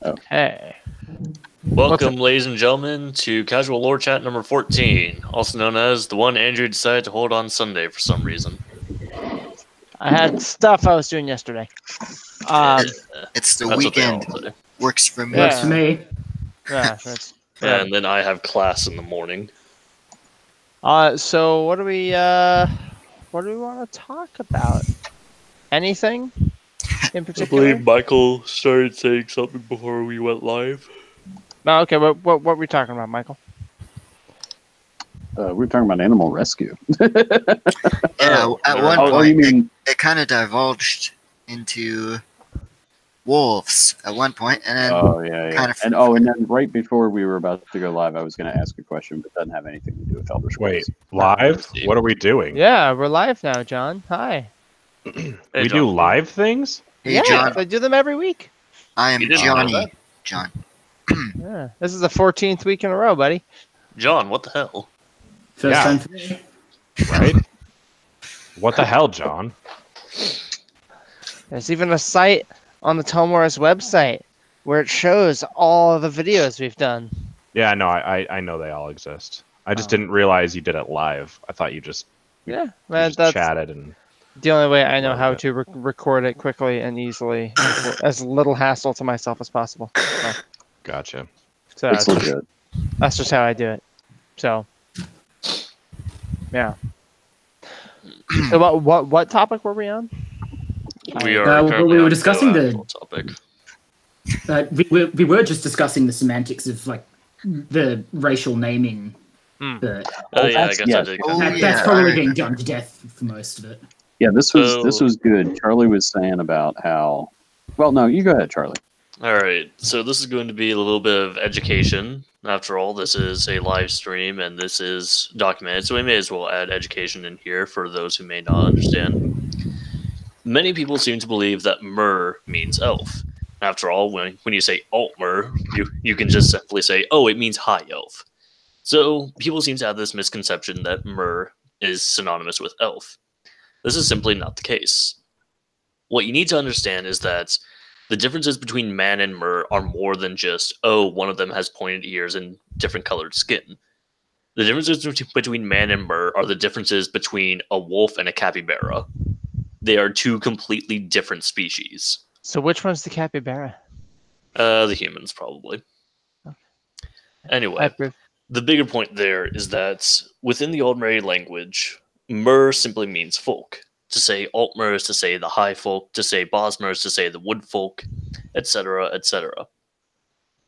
Oh. Hey. Welcome, ladies and gentlemen, to Casual Lorechat number 14, also known as the one Andrew decided to hold on Sunday for some reason. I had stuff I was doing yesterday. It's the That's weekend. what they all say. Works for me. Works for me. Yeah, that's And then I have class in the morning. so what do we want to talk about? Anything in I particular? believe Michael started saying something before we went live. No, okay. What were we talking about, Michael? We were talking about animal rescue. Yeah, at one Oh, you point, mean it kind of divulged into wolves at one point, and then oh yeah. kind of And then right before we were about to go live, I was going to ask a question, but it doesn't have anything to do with Elder Scrolls. Wait, live? What are we doing? Yeah, we're live now, John. Hi. Hey, We John. do live things? Hey, yeah, John, I do them every week. I am You didn't know Johnny. that? John. Yeah, this is the 14th week in a row, buddy. John, what the hell? First Yeah. time for me. Right? What the hell, John? There's even a site on the Tomorrow's website where it shows all of the videos we've done. Yeah, no, I know they all exist. I just Oh. didn't realize you did it live. I thought you just, Yeah, you man, just that's chatted and... the only way I know how Okay. to record it quickly and easily, as little hassle to myself as possible. Gotcha. So It's legit. that's just how I do it. So, yeah. So what topic were we on? We are well, currently we were on discussing the- actual topic. We were just discussing the semantics of like the racial naming. Hmm. But Oh, yeah, I that's- guess yeah. I did. Oh, that's yeah, probably I being remember. done to death for most of it. Yeah, this was So- good. Charlie was saying about how. Well, no, you go ahead, Charlie. All right, so this is going to be a little bit of education. After all, this is a live stream and this is documented, so we may as well add education in here for those who may not understand. Many people seem to believe that Mer means elf. After all, when you say Altmer, you can just simply say, oh, it means high elf. So people seem to have this misconception that Mer is synonymous with elf. This is simply not the case. What you need to understand is that the differences between man and Mer are more than just, oh, one of them has pointed ears and different colored skin. The differences between man and Mer are the differences between a wolf and a capybara. They are two completely different species. So which one's the capybara? The humans, probably. Anyway, the bigger point there is that within the ordinary language, Mer simply means folk. To say Altmer is to say the high folk, to say Bosmer is to say the wood folk, etc., etc.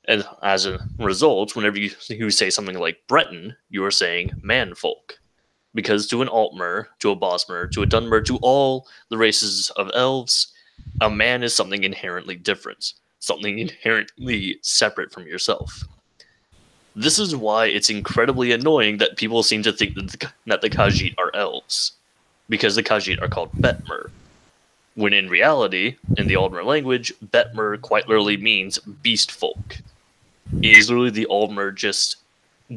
And as a result, whenever you say something like Breton, you are saying man folk. Because to an Altmer, to a Bosmer, to a Dunmer, to all the races of elves, a man is something inherently different, something inherently separate from yourself. This is why it's incredibly annoying that people seem to think that the Khajiit are elves. Because the Khajiit are called Betmer. When in reality, in the Aldmer language, Betmer quite literally means beast folk. It is literally the Aldmer just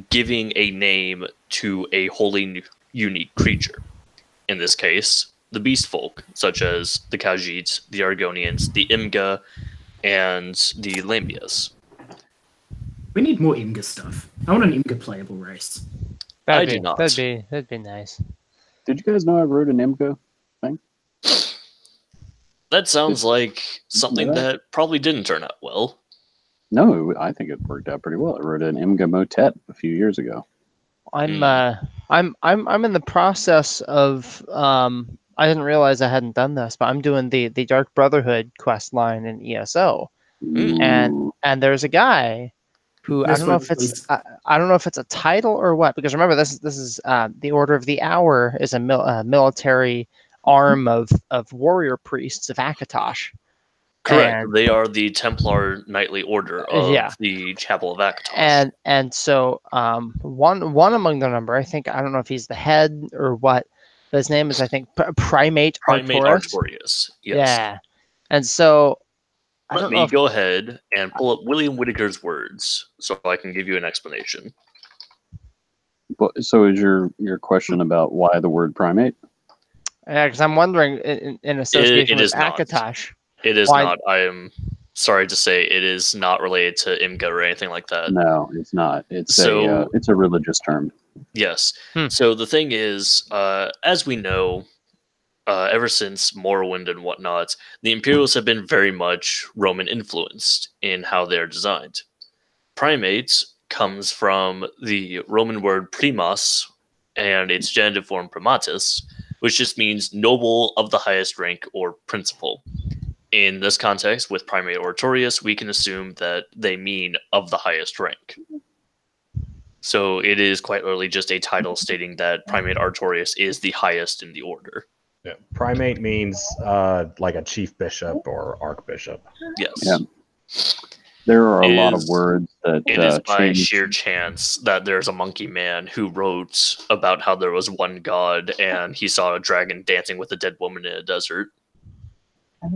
giving a name to a wholly unique creature. In this case, the beast folk, such as the Khajiits, the Argonians, the Imga, and the Lambias. We need more Imga stuff. I want an Imga playable race. That'd I be, do not. That'd be nice. Did you guys know I wrote an IMCO? That sounds like something Yeah. that probably didn't turn out well. No, I think it worked out pretty well. I wrote an IMCA motet a few years ago. I'm in the process of I didn't realize I hadn't done this, but I'm doing the Dark Brotherhood quest line in ESO. Ooh. And there's a guy who I This don't know one if it's was- I don't know if it's a title or what, because remember this is the Order of the Hour is a military arm of warrior priests of Akatosh. Correct. And- They are the Templar Knightly Order of Yeah. the Chapel of Akatosh. And so one among their number, I think, I don't know if he's the head or what, but his name is, I think, Primate Artorias. Artorias. Yes. Yeah. And so I Let don't me know if, go ahead and pull up William Whitaker's words so I can give you an explanation. So is your question about why the word primate? yeah, because I'm wondering in association It with is not. Akatosh. It is Why- not. I am sorry to say, it is not related to Imga or anything like that. No, it's not. It's So- it's a religious term. Yes. Hmm. So the thing is, as we know, ever since Morrowind and whatnot, the Imperials have been very much Roman influenced in how they're designed. Primates comes from the Roman word primas and its genitive form primatus, which just means noble of the highest rank or principal. In this context, with primate oratorius, we can assume that they mean of the highest rank. So it is quite literally just a title stating that primate oratorius is the highest in the order. Yeah. Primate means like a chief bishop or archbishop. Yes. Yeah. There are a It lot of is- words that It is by change. sheer chance that there's a monkey man who wrote about how there was one god and he saw a dragon dancing with a dead woman in a desert. I'd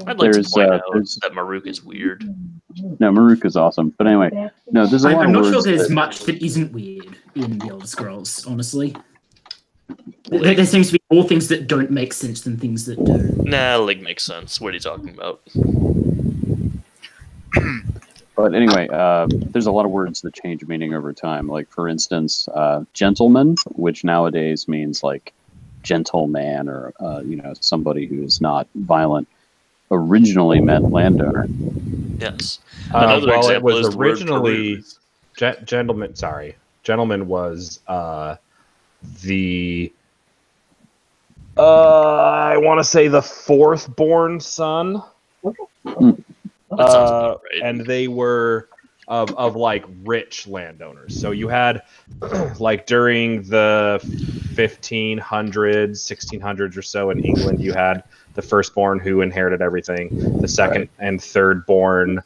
like There's, to point out there's- that Maruk is weird. No, Maruk is awesome. But anyway, no, there's a lot I'm of not words sure there's that- much that isn't weird in the Elder Scrolls, honestly. There seems to be more things that don't make sense than things that do. Nah, like makes sense. What are you talking about? But anyway, there's a lot of words that change meaning over time. Like, for instance, gentleman, which nowadays means like gentleman or, somebody who is not violent, originally meant landowner. Yes. Another Well, it example was is the word originally peruse. gentleman. Sorry, gentleman was the I want to say the fourth born son. That sounds about right. And they were of like rich landowners. So you had like during the 1500s, 1600s or so in England, you had the firstborn who inherited everything. The second and thirdborn.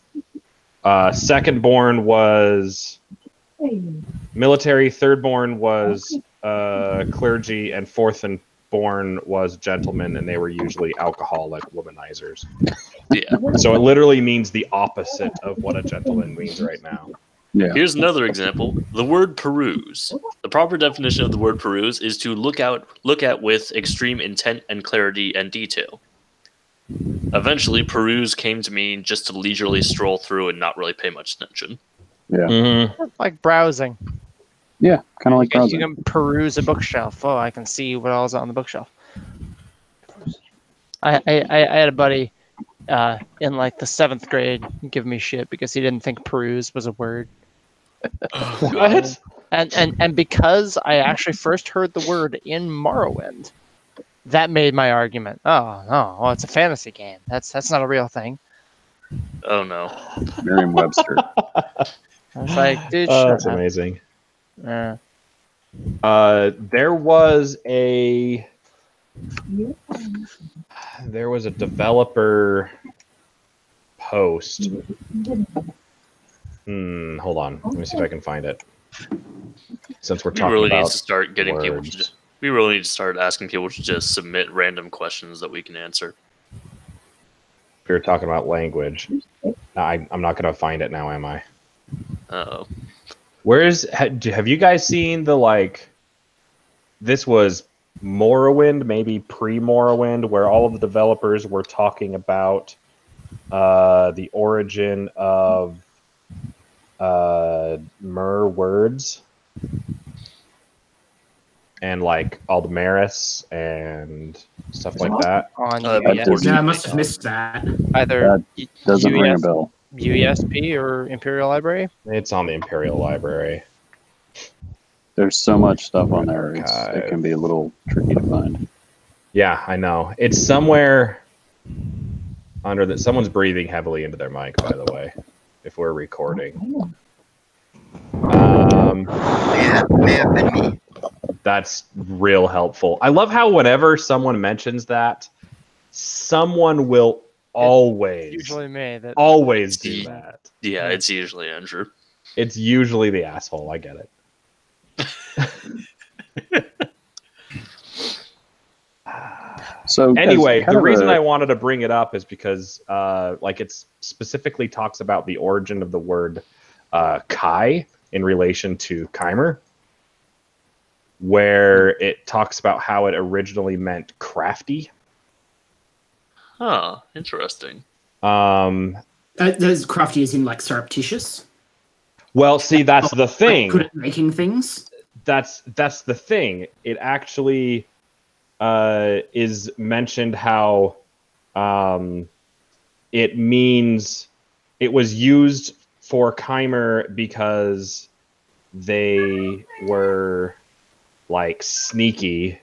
Secondborn was military. Thirdborn was clergy, and fourth and born was gentlemen, and they were usually alcoholic womanizers. Yeah. So it literally means the opposite of what a gentleman means right now. Yeah. Here's another example. The word peruse. The proper definition of the word peruse is to look at with extreme intent and clarity and detail. Eventually, peruse came to mean just to leisurely stroll through and not really pay much attention. Yeah. Mm-hmm. Like browsing. Yeah. Kind of like You browsing. can peruse a bookshelf. Oh, I can see what all's on the bookshelf. I had a buddy in like the 7th grade give me shit because he didn't think peruse was a word. What? And because I actually first heard the word in Morrowind, that made my argument. Oh no, well, it's a fantasy game. That's not a real thing. Oh no. Merriam-Webster. I was like, dude, That's shut up. amazing. Yeah. There was a developer post. Hold on. Let me see if I can find it. Since we're We talking really need about to start getting people to words. we really need to start asking people to just submit random questions that we can answer. we were talking about language. I'm not going to find it now, am I? Uh-oh. Have you guys seen the, like, this was Morrowind, maybe pre-Morrowind, where all of the developers were talking about the origin of Mer words and like Aldmeris and stuff like that. On doesn't- Yeah, I must have missed that. either Doesn't ring a bell. UESP or Imperial Library. It's on the Imperial Library. There's so much stuff on there. It Archive. can be a little tricky to find. Yeah, I know. It's somewhere under that. Someone's breathing heavily into their mic, by the way, if we're recording. May have been me. That's real helpful. I love how whenever someone mentions that, someone will always Usually me. always do that. Yeah, it's usually Andrew. It's usually the asshole. I get it. So Anyway, as kind the of reason a- I wanted to bring it up is because like it specifically talks about the origin of the word Kai in relation to Chimer, where it talks about how it originally meant crafty. Huh, interesting. Those crafty is in like surreptitious. Well, see, that's the Like, thing. good at making things. That's the thing. It actually is mentioned how it means it was used for Chimer because they were like sneaky.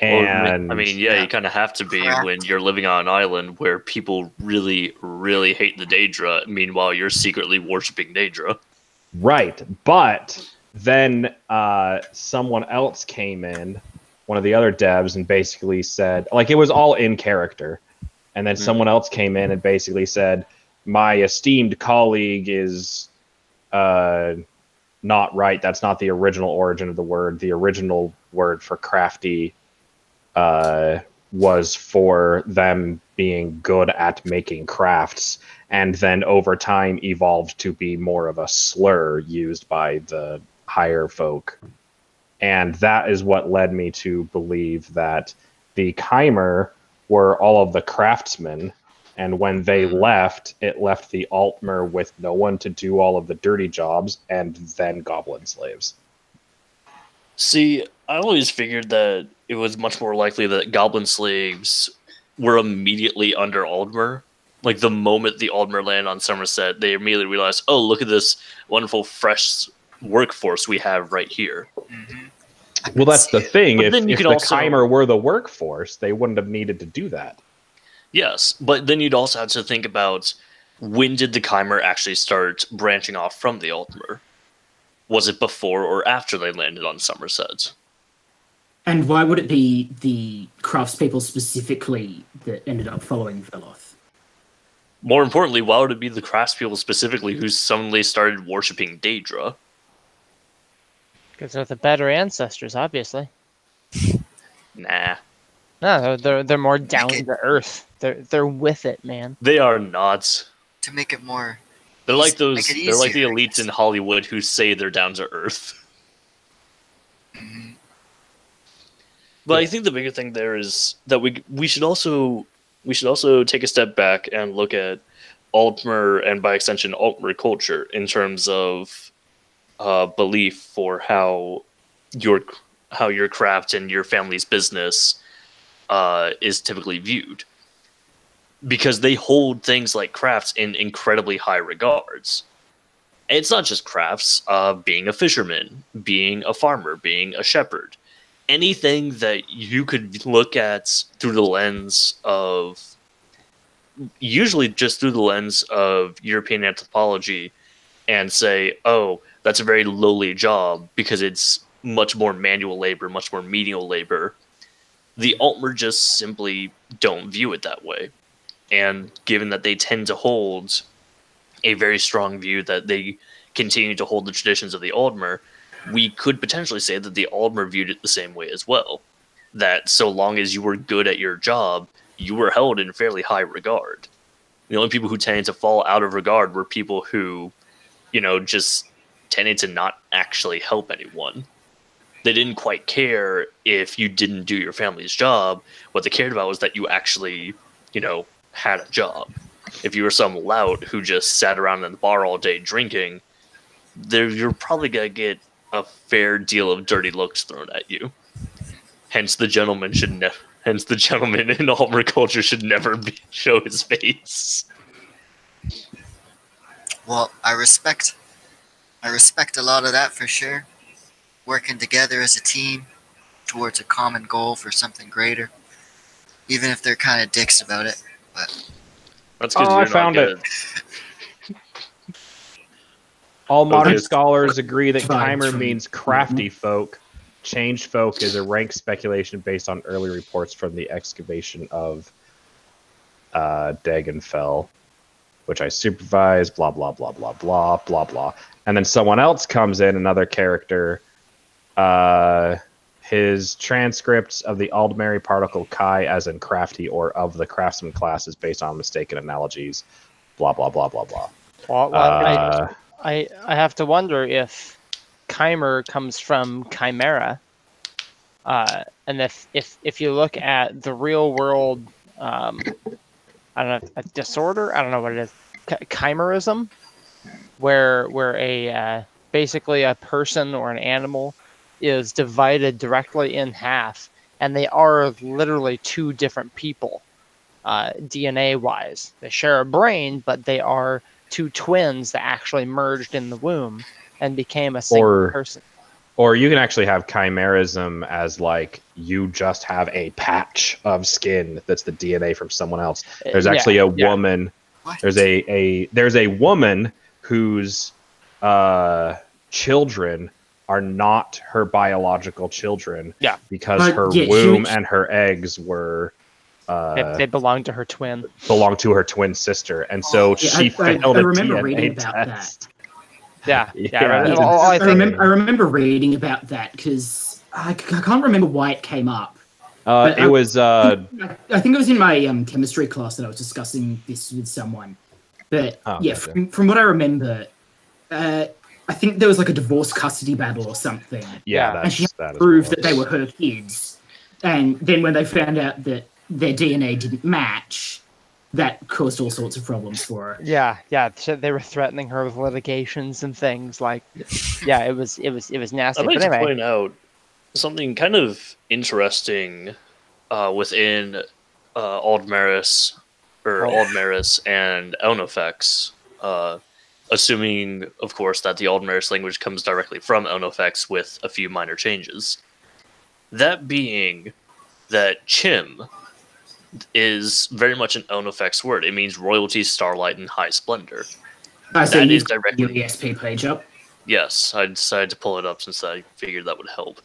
And I mean, yeah, you kind of have to be when you're living on an island where people really, really hate the Daedra. Meanwhile, you're secretly worshiping Daedra. right, but then someone else came in, one of the other devs, and basically said, like, it was all in character, and then someone else came in and basically said, my esteemed colleague is not right. That's not the original origin of the word. The original word for crafty was for them being good at making crafts, and then over time evolved to be more of a slur used by the higher folk. And that is what led me to believe that the Chimer were all of the craftsmen, and when they left, it left the Altmer with no one to do all of the dirty jobs, and then goblin slaves. See, I always figured that it was much more likely that goblin slaves were immediately under Aldmer. Like, the moment the Aldmer landed on Somerset, they immediately realized, oh, look at this wonderful, fresh workforce we have right here. Well, that's the thing. But If then you the could also- Chimer were the workforce, they wouldn't have needed to do that. Yes, but then you'd also have to think about, when did the Chimer actually start branching off from the Altmer? Was it before or after they landed on Somerset? And why would it be the craftspeople specifically that ended up following Veloth? More importantly, why would it be the craftspeople specifically who suddenly started worshipping Daedra? Because they're the better ancestors, obviously. Nah. No, they're more down to earth. They're with it, man. They are not. To make it more... They're like those. Make it They're like the easier, I elites guess. in Hollywood who say they're down to earth. But I think the bigger thing there is that we should also take a step back and look at Altmer and by extension Altmer culture in terms of belief for how your craft and your family's business is typically viewed. Because they hold things like crafts in incredibly high regards. And it's not just crafts, being a fisherman, being a farmer, being a shepherd. Anything that you could look at through the lens of, usually just through the lens of European anthropology, and say, oh, that's a very lowly job because it's much more manual labor, much more menial labor. The Altmer just simply don't view it that way. And given that they tend to hold a very strong view that they continue to hold the traditions of the Aldmer, we could potentially say that the Aldmer viewed it the same way as well. That so long as you were good at your job, you were held in fairly high regard. The only people who tended to fall out of regard were people who, just tended to not actually help anyone. They didn't quite care if you didn't do your family's job. What they cared about was that you actually, had a job. If you were some lout who just sat around in the bar all day drinking, you're probably gonna get a fair deal of dirty looks thrown at you. Hence, the gentleman in Altmer culture should never show his face. Well, I respect a lot of that for sure. Working together as a team towards a common goal for something greater, even if they're kind of dicks about it. But that's because I you're found not good. it. All modern Okay. scholars agree that Fine, Chimer fine. means crafty folk. Changed folk is a rank speculation based on early reports from the excavation of Dagenfell, which I supervised, blah, blah, blah, blah, blah, blah, blah. And then someone else comes in, another character. His transcripts of the Aldmeri particle Chi as in crafty or of the craftsman class is based on mistaken analogies, blah, blah, blah, blah, blah. Well, I have to wonder if Chimer comes from Chimera, and if you look at the real world I don't know, a disorder. I don't know what it is. Chimerism, where a basically a person or an animal is divided directly in half, and they are literally two different people, DNA-wise. They share a brain, but they are two twins that actually merged in the womb and became a single person. Or you can actually have chimerism as like you just have a patch of skin that's the DNA from someone else. There's actually a woman. What? There's a woman whose children are not her biological children. Yeah. Because her womb and her eggs were they belong to her twin. Belonged to her twin sister, and so she failed a DNA test. Yeah. I remember reading about that because I can't remember why it came up. I think it was in my chemistry class that I was discussing this with someone. But from what I remember, I think there was like a divorce custody battle or something. Yeah, and she had to prove that they were her kids. And then when they found out that their DNA didn't match, that caused all sorts of problems for her. Yeah. They were threatening her with litigations and things like. Yeah, it was nasty. I'd like but anyway. to point out something kind of interesting within Aldmeris and Elnofex, assuming, of course, that the Aldmeris language comes directly from Elnofex with a few minor changes. That being that Chim is very much an Elnofex word. It means royalty, starlight, and high splendor. So you've got your ESP page up? Yes, I decided to pull it up since I figured that would help.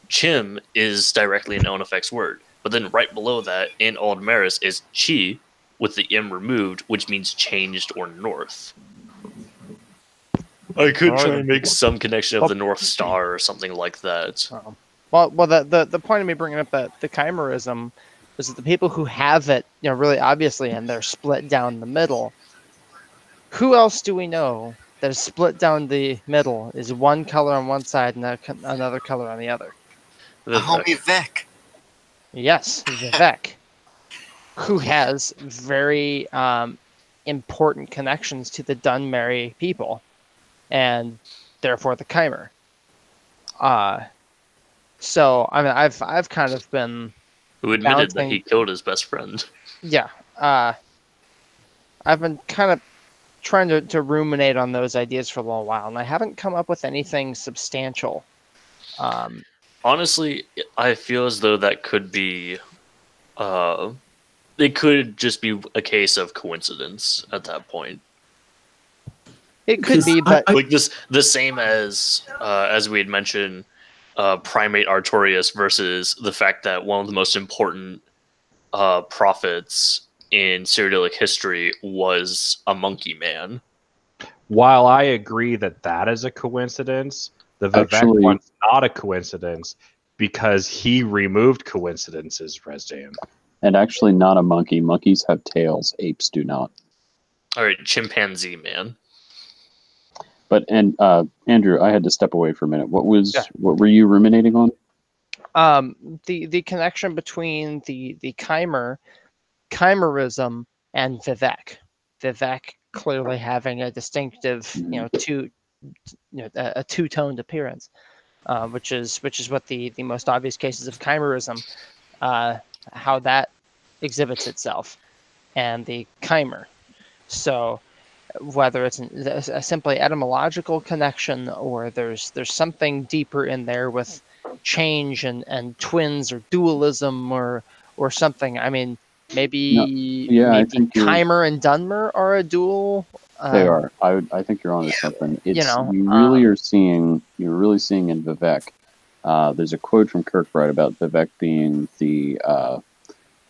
Chim is directly an Elnofex word, but then right below that in Aldmeris is Chi with the M removed, which means changed or north. I could try and make some connection of the North Star or something like that. Well, the point of me bringing up the chimerism is that the people who have it, really obviously, and they're split down the middle. Who else do we know that is split down the middle, is one color on one side and another color on the other? The homie Vec. Yes, Vivek, who has very important connections to the Dunmerry people, and therefore the Chimer. So I mean, I've kind of been who admitted that he killed his best friend. Yeah, I've been kind of trying to ruminate on those ideas for a little while, and I haven't come up with anything substantial. Honestly, I feel as though that could be, it could just be a case of coincidence at that point. It could be, but like the same as we had mentioned, primate Artorias versus the fact that one of the most important prophets in Cyrodiilic history was a monkey man. While I agree that is a coincidence, the Vivek one's not a coincidence because he removed coincidences, Rezdan. And actually not a monkey. Monkeys have tails. Apes do not. All right, chimpanzee man. But Andrew, I had to step away for a minute. What were you ruminating on? The connection between the chimerism and Vivek. Vivek clearly having a distinctive, a two-toned appearance, which is what the most obvious cases of chimerism, how that exhibits itself, and the chimer. So whether it's a simply etymological connection or there's something deeper in there with change and twins or dualism or something. I mean, maybe I think Chimer and Dunmer are a dual. They are. I think you're onto something. It's, you really are seeing. You're really seeing in Vivek. There's a quote from Kirkbride about Vivek being the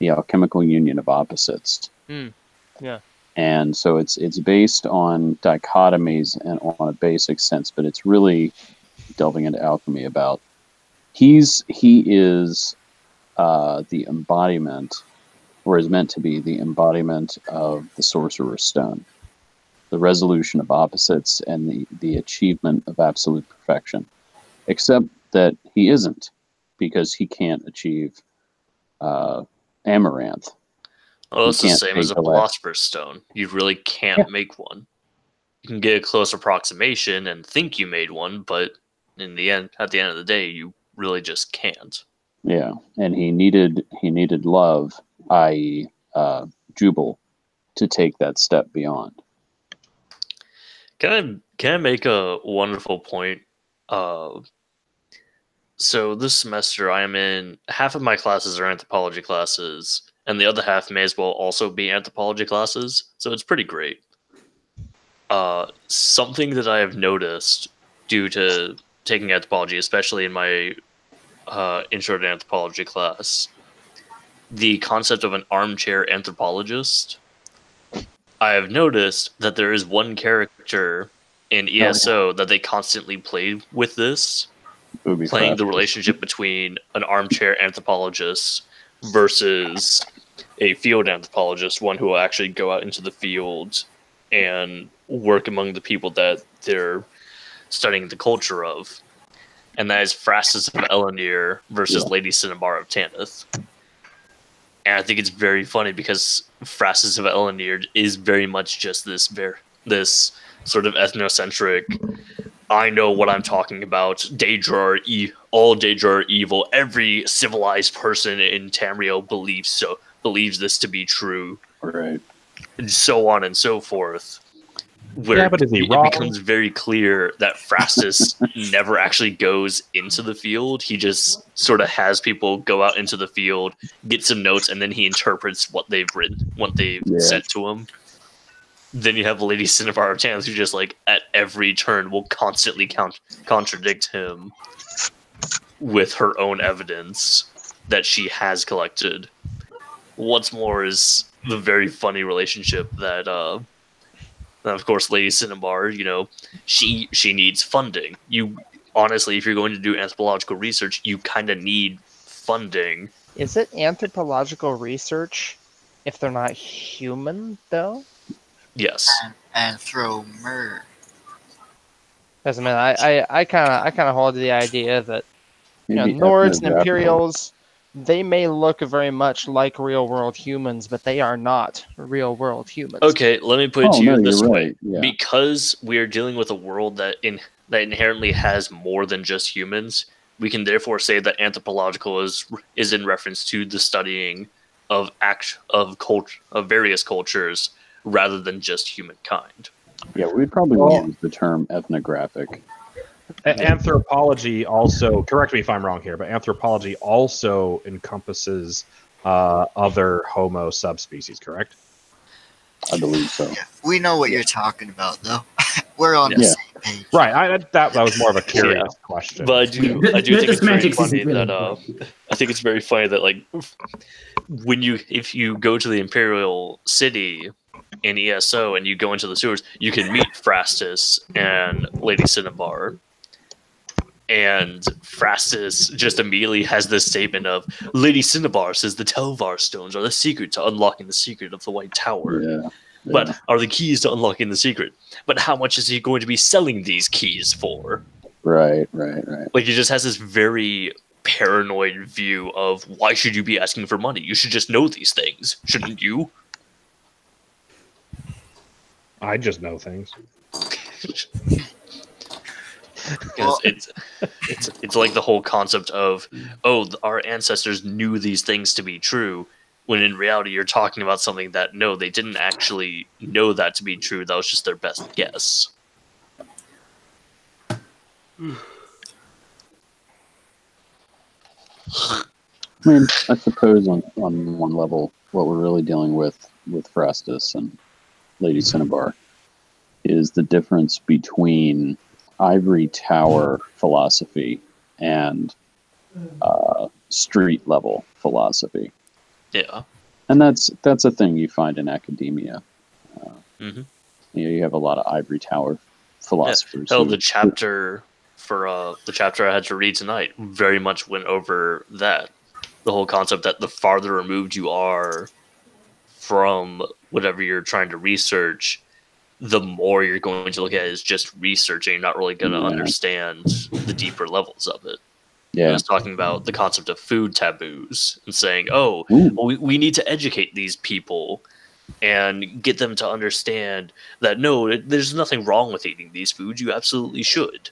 alchemical union of opposites. Yeah. And so it's based on dichotomies and on a basic sense, but it's really delving into alchemy about he is the embodiment, or is meant to be the embodiment of the Sorcerer's Stone, the resolution of opposites and the achievement of absolute perfection. Except that he isn't, because he can't achieve Amaranth. Well, it's the same as a philosopher's stone. You really can't make one. You can get a close approximation and think you made one, but at the end of the day, you really just can't. Yeah, and he needed love, i.e., Jubal, to take that step beyond. Can I make a wonderful point? So this semester, I am in half of my classes are anthropology classes, and the other half may as well also be anthropology classes. So it's pretty great. Something that I have noticed due to taking anthropology, especially in my intro to anthropology class, the concept of an armchair anthropologist. I have noticed that there is one character in ESO that they constantly play with this, playing the relationship between an armchair anthropologist versus a field anthropologist, one who will actually go out into the field and work among the people that they're studying the culture of. And that is Phrastus of Elenir versus Lady Cinnabar of Tanith. And I think it's very funny because Phrastus of Elenir is very much just this sort of ethnocentric, I know what I'm talking about, Daedra all Daedra are evil, every civilized person in Tamriel believes this to be true. Right. And so on and so forth. Where but is he it wrong? becomes very clear that Phrastus never actually goes into the field. He just sort of has people go out into the field, get some notes, and then he interprets what they've written, what they've sent to him. Then you have Lady Cinnabar of Tanith, who just like at every turn will constantly contradict him with her own evidence that she has collected. What's more is the very funny relationship that of course, Lady Cinnabar, she needs funding. You honestly, if you're going to do anthropological research, you kind of need funding. Is it anthropological research if they're not human, though? Yes. Anthromer. Because I kind of hold to the idea that Nords and Imperials, they may look very much like real-world humans, but they are not real-world humans. Okay, let me put it to you this way. Right. Yeah. Because we are dealing with a world that inherently has more than just humans, we can therefore say that anthropological is in reference to the studying of various cultures rather than just humankind. Yeah, we'd probably use the term ethnographic. Anthropology also, correct me if I'm wrong here, but anthropology also encompasses other Homo subspecies, correct? I believe so. Yeah, we know what you're talking about, though. We're on the same page. Right. That was more of a curious question. But I do think it's very funny that I think it's very funny that like if you go to the Imperial City in ESO and you go into the sewers, you can meet Phrastus and Lady Cinnabar. And Phrastus just immediately has this statement of, Lady Cinnabar says the Telvar stones are the secret to unlocking the secret of the White Tower. Yeah. But are the keys to unlocking the secret? But how much is he going to be selling these keys for? Right. Like, he just has this very paranoid view of, why should you be asking for money? You should just know these things, shouldn't you? I just know things. Because it's like the whole concept of, our ancestors knew these things to be true, when in reality you're talking about something that, no, they didn't actually know that to be true. That was just their best guess. I mean, I suppose on one level, what we're really dealing with Phrastus and Lady Cinnabar is the difference between ivory tower philosophy and street level philosophy. Yeah, and that's a thing you find in academia. You have a lot of ivory tower philosophers. Yeah. The chapter for the chapter I had to read tonight very much went over that. The whole concept that the farther removed you are from whatever you're trying to research, the more you're going to look at it as just researching. You're not really going to understand the deeper levels of it. It was talking about the concept of food taboos and saying, well, we need to educate these people and get them to understand that, no, there's nothing wrong with eating these foods. You absolutely should.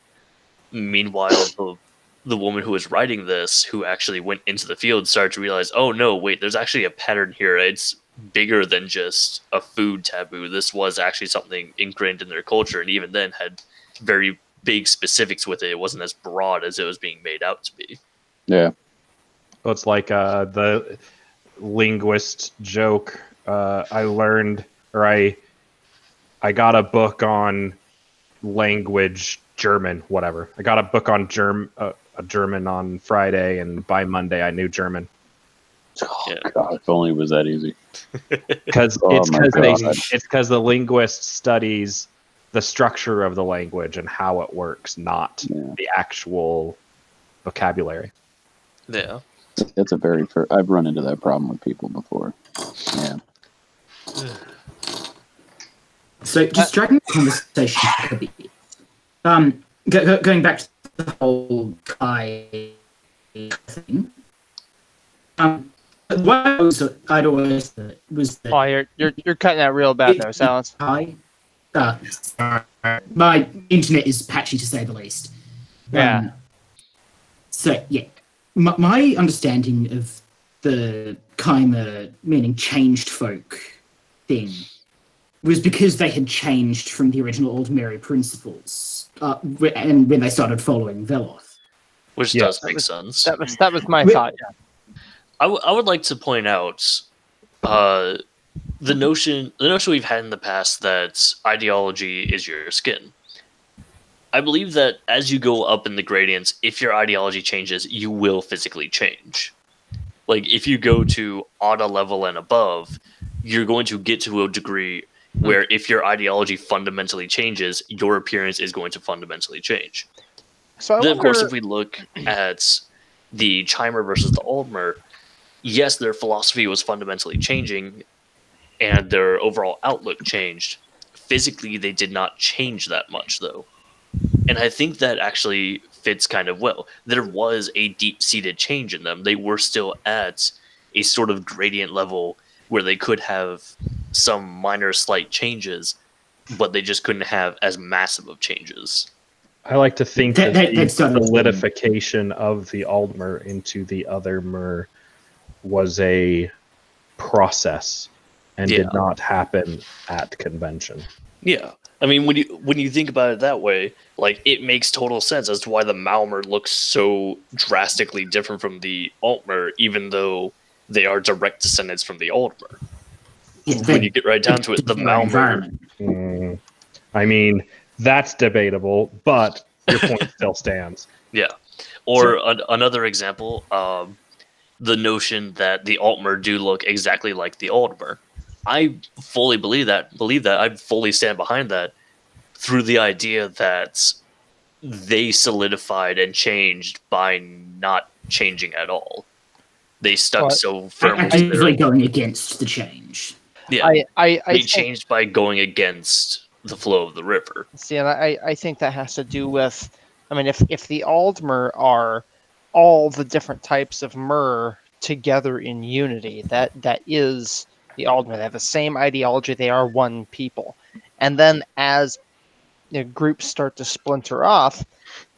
Meanwhile, the woman who was writing this, who actually went into the field, started to realize, oh, no, wait, there's actually a pattern here. It's bigger than just a food taboo. This was actually something ingrained in their culture, and even then had very big specifics with it. It wasn't as broad as it was being made out to be. Yeah. So it's like the linguist joke. I learned, or I got a book on language, German, whatever. I got a book on German on Friday, and by Monday I knew German. Oh, God, if only it was that easy. Because it's because the linguist studies the structure of the language and how it works, not the actual vocabulary. Yeah. It's a very I've run into that problem with people before. Yeah. So just dragging the conversation a bit. Going back to the whole Kai thing. What I'd always thought was that. Oh, you're cutting out real bad there, Silence. Sorry. My internet is patchy to say the least. Yeah. So yeah, my understanding of the Kaimer, meaning changed folk thing, was because they had changed from the original Aldmeri principles, and when they started following Veloth. Which does make sense. That was my thought, yeah. I would like to point out the notion we've had in the past that ideology is your skin. I believe that as you go up in the gradients, if your ideology changes, you will physically change. Like, if you go to Ada level and above, you're going to get to a degree where if your ideology fundamentally changes, your appearance is going to fundamentally change. So then, of course, if we look at the Chimer versus the Aldmer, yes, their philosophy was fundamentally changing, and their overall outlook changed. Physically, they did not change that much, though. And I think that actually fits kind of well. There was a deep-seated change in them. They were still at a sort of gradient level where they could have some minor slight changes, but they just couldn't have as massive of changes. I like to think that the solidification of the Aldmer into the other Mer was a process and did not happen at convention. Yeah. I mean, when you think about it that way, like, it makes total sense as to why the Malmer looks so drastically different from the Altmer, even though they are direct descendants from the Aldmer. Yeah, when you get right down to it, the Malmer... I mean, that's debatable, but your point still stands. Yeah. Or another example, the notion that the Altmer do look exactly like the Aldmer. I fully believe that. I fully stand behind that through the idea that they solidified and changed by not changing at all. They stuck so firmly. I usually going against the change. Yeah, they changed by going against the flow of the river. See, and I think that has to do with, I mean, if the Aldmer are all the different types of Mer together in unity, that is the Aldmer. They have the same ideology. They are one people. And then as groups start to splinter off,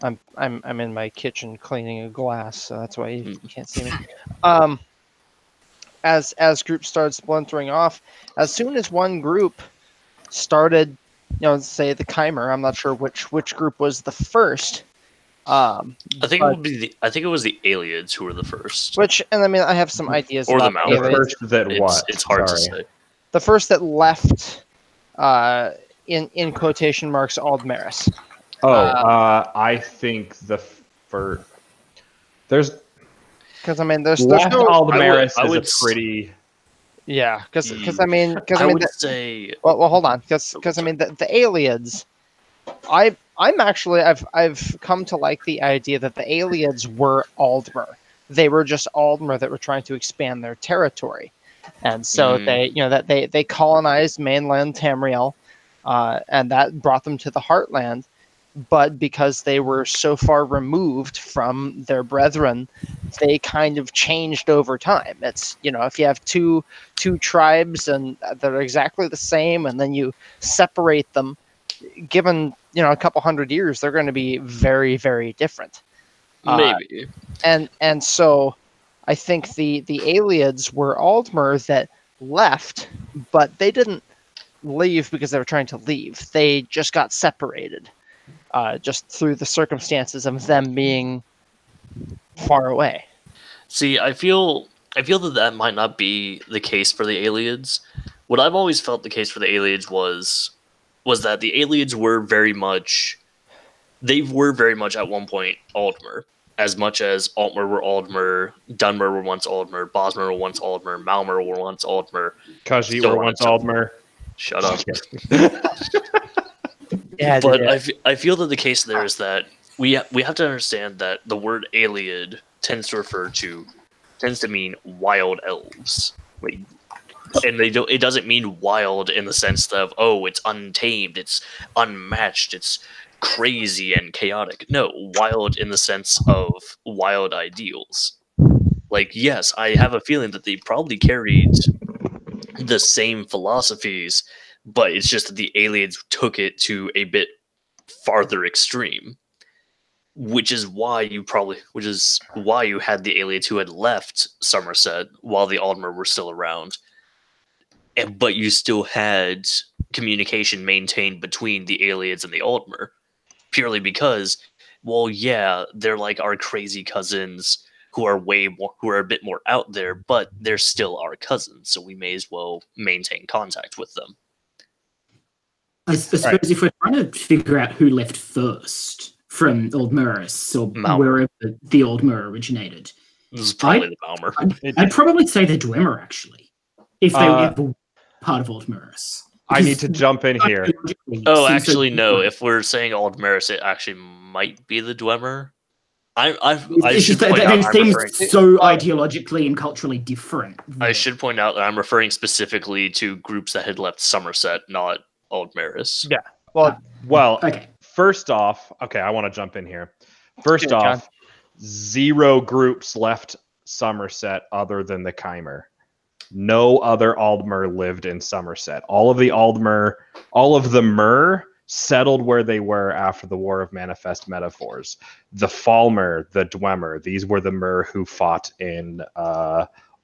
I'm in my kitchen cleaning a glass, so that's why you can't see me. As groups started splintering off, as soon as one group started, say the Chimer, I'm not sure which group was the first. I think it was the Aliens who were the first. And I mean, I have some ideas. Or about the Malmer. The first that what? It's hard to say. The first that left, in quotation marks, Aldmeris. I think there's. Because I mean, there's no Aldmeris is a pretty. Yeah, because I mean, I would say. Well, hold on, because I mean, the Aliens, I've come to like the idea that the Aliens were Aldmer. They were just Aldmer that were trying to expand their territory, and so they colonized mainland Tamriel, and that brought them to the Heartland, but because they were so far removed from their brethren, they kind of changed over time. It's, if you have two tribes and they're exactly the same, and then you separate them, given a couple hundred years, they're going to be very, very different. Maybe. And so I think the Aliads were Aldmer that left, but they didn't leave because they were trying to leave. They just got separated, just through the circumstances of them being far away. See, I feel that might not be the case for the Aliads. What I've always felt the case for the Aliads was that the Aliads were very much at one point Aldmer. As much as Altmer were Aldmer, Dunmer were once Aldmer, Bosmer were once Aldmer, Malmer were once Aldmer. Khajiit were once Aldmer. Shut up. Yeah, but I feel that the case there is that we have to understand that the word Aliad tends to mean wild elves. And it doesn't mean wild in the sense of, it's untamed, it's unmatched, it's crazy and chaotic. No, wild in the sense of wild ideals. Like, yes, I have a feeling that they probably carried the same philosophies, but it's just that the aliens took it to a bit farther extreme, which is why you had the aliens who had left Somerset while the Aldmer were still around, but you still had communication maintained between the aliens and the Aldmer, purely because, they're like our crazy cousins who are a bit more out there, but they're still our cousins, so we may as well maintain contact with them. I suppose if we're trying to figure out who left first from Aldmerus, or wherever the Aldmer originated, this is probably the Malmer. I'd probably say the Dwemer, actually, if they were part of Aldmerus. I need to jump in here. Actually, no. If we're saying Aldmerus, it actually might be the Dwemer. They seem so ideologically and culturally different. I should point out that I'm referring specifically to groups that had left Somerset, not Aldmerus. Yeah. Well, okay. First off, I want to jump in here. First off, John. 0 groups left Somerset other than the Chimer. No other Aldmer lived in Somerset. All of the Mer settled where they were after the War of Manifest Metaphors. The Falmer, the Dwemer, these were the Mer who fought in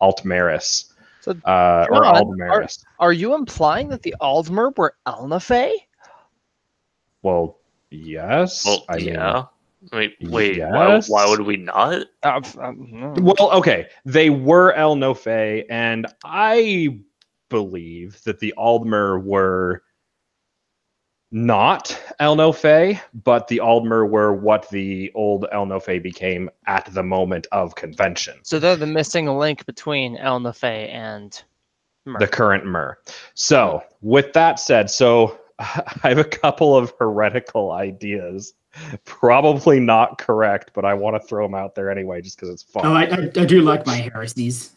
Altmeris. So, or Aldmeris. Are you implying that the Aldmer were Elnafey? Well, yes. Well, yeah. Wait, yes. why would we not? Well, okay. They were El Nofe, and I believe that the Aldmer were not El Nofe, but the Aldmer were what the old El Nofe became at the moment of convention. So they're the missing link between El Nofe and Mer. The current Mer. So, with that said, I have a couple of heretical ideas. Probably not correct, but I want to throw them out there anyway, just because it's fun. I do like my heresies.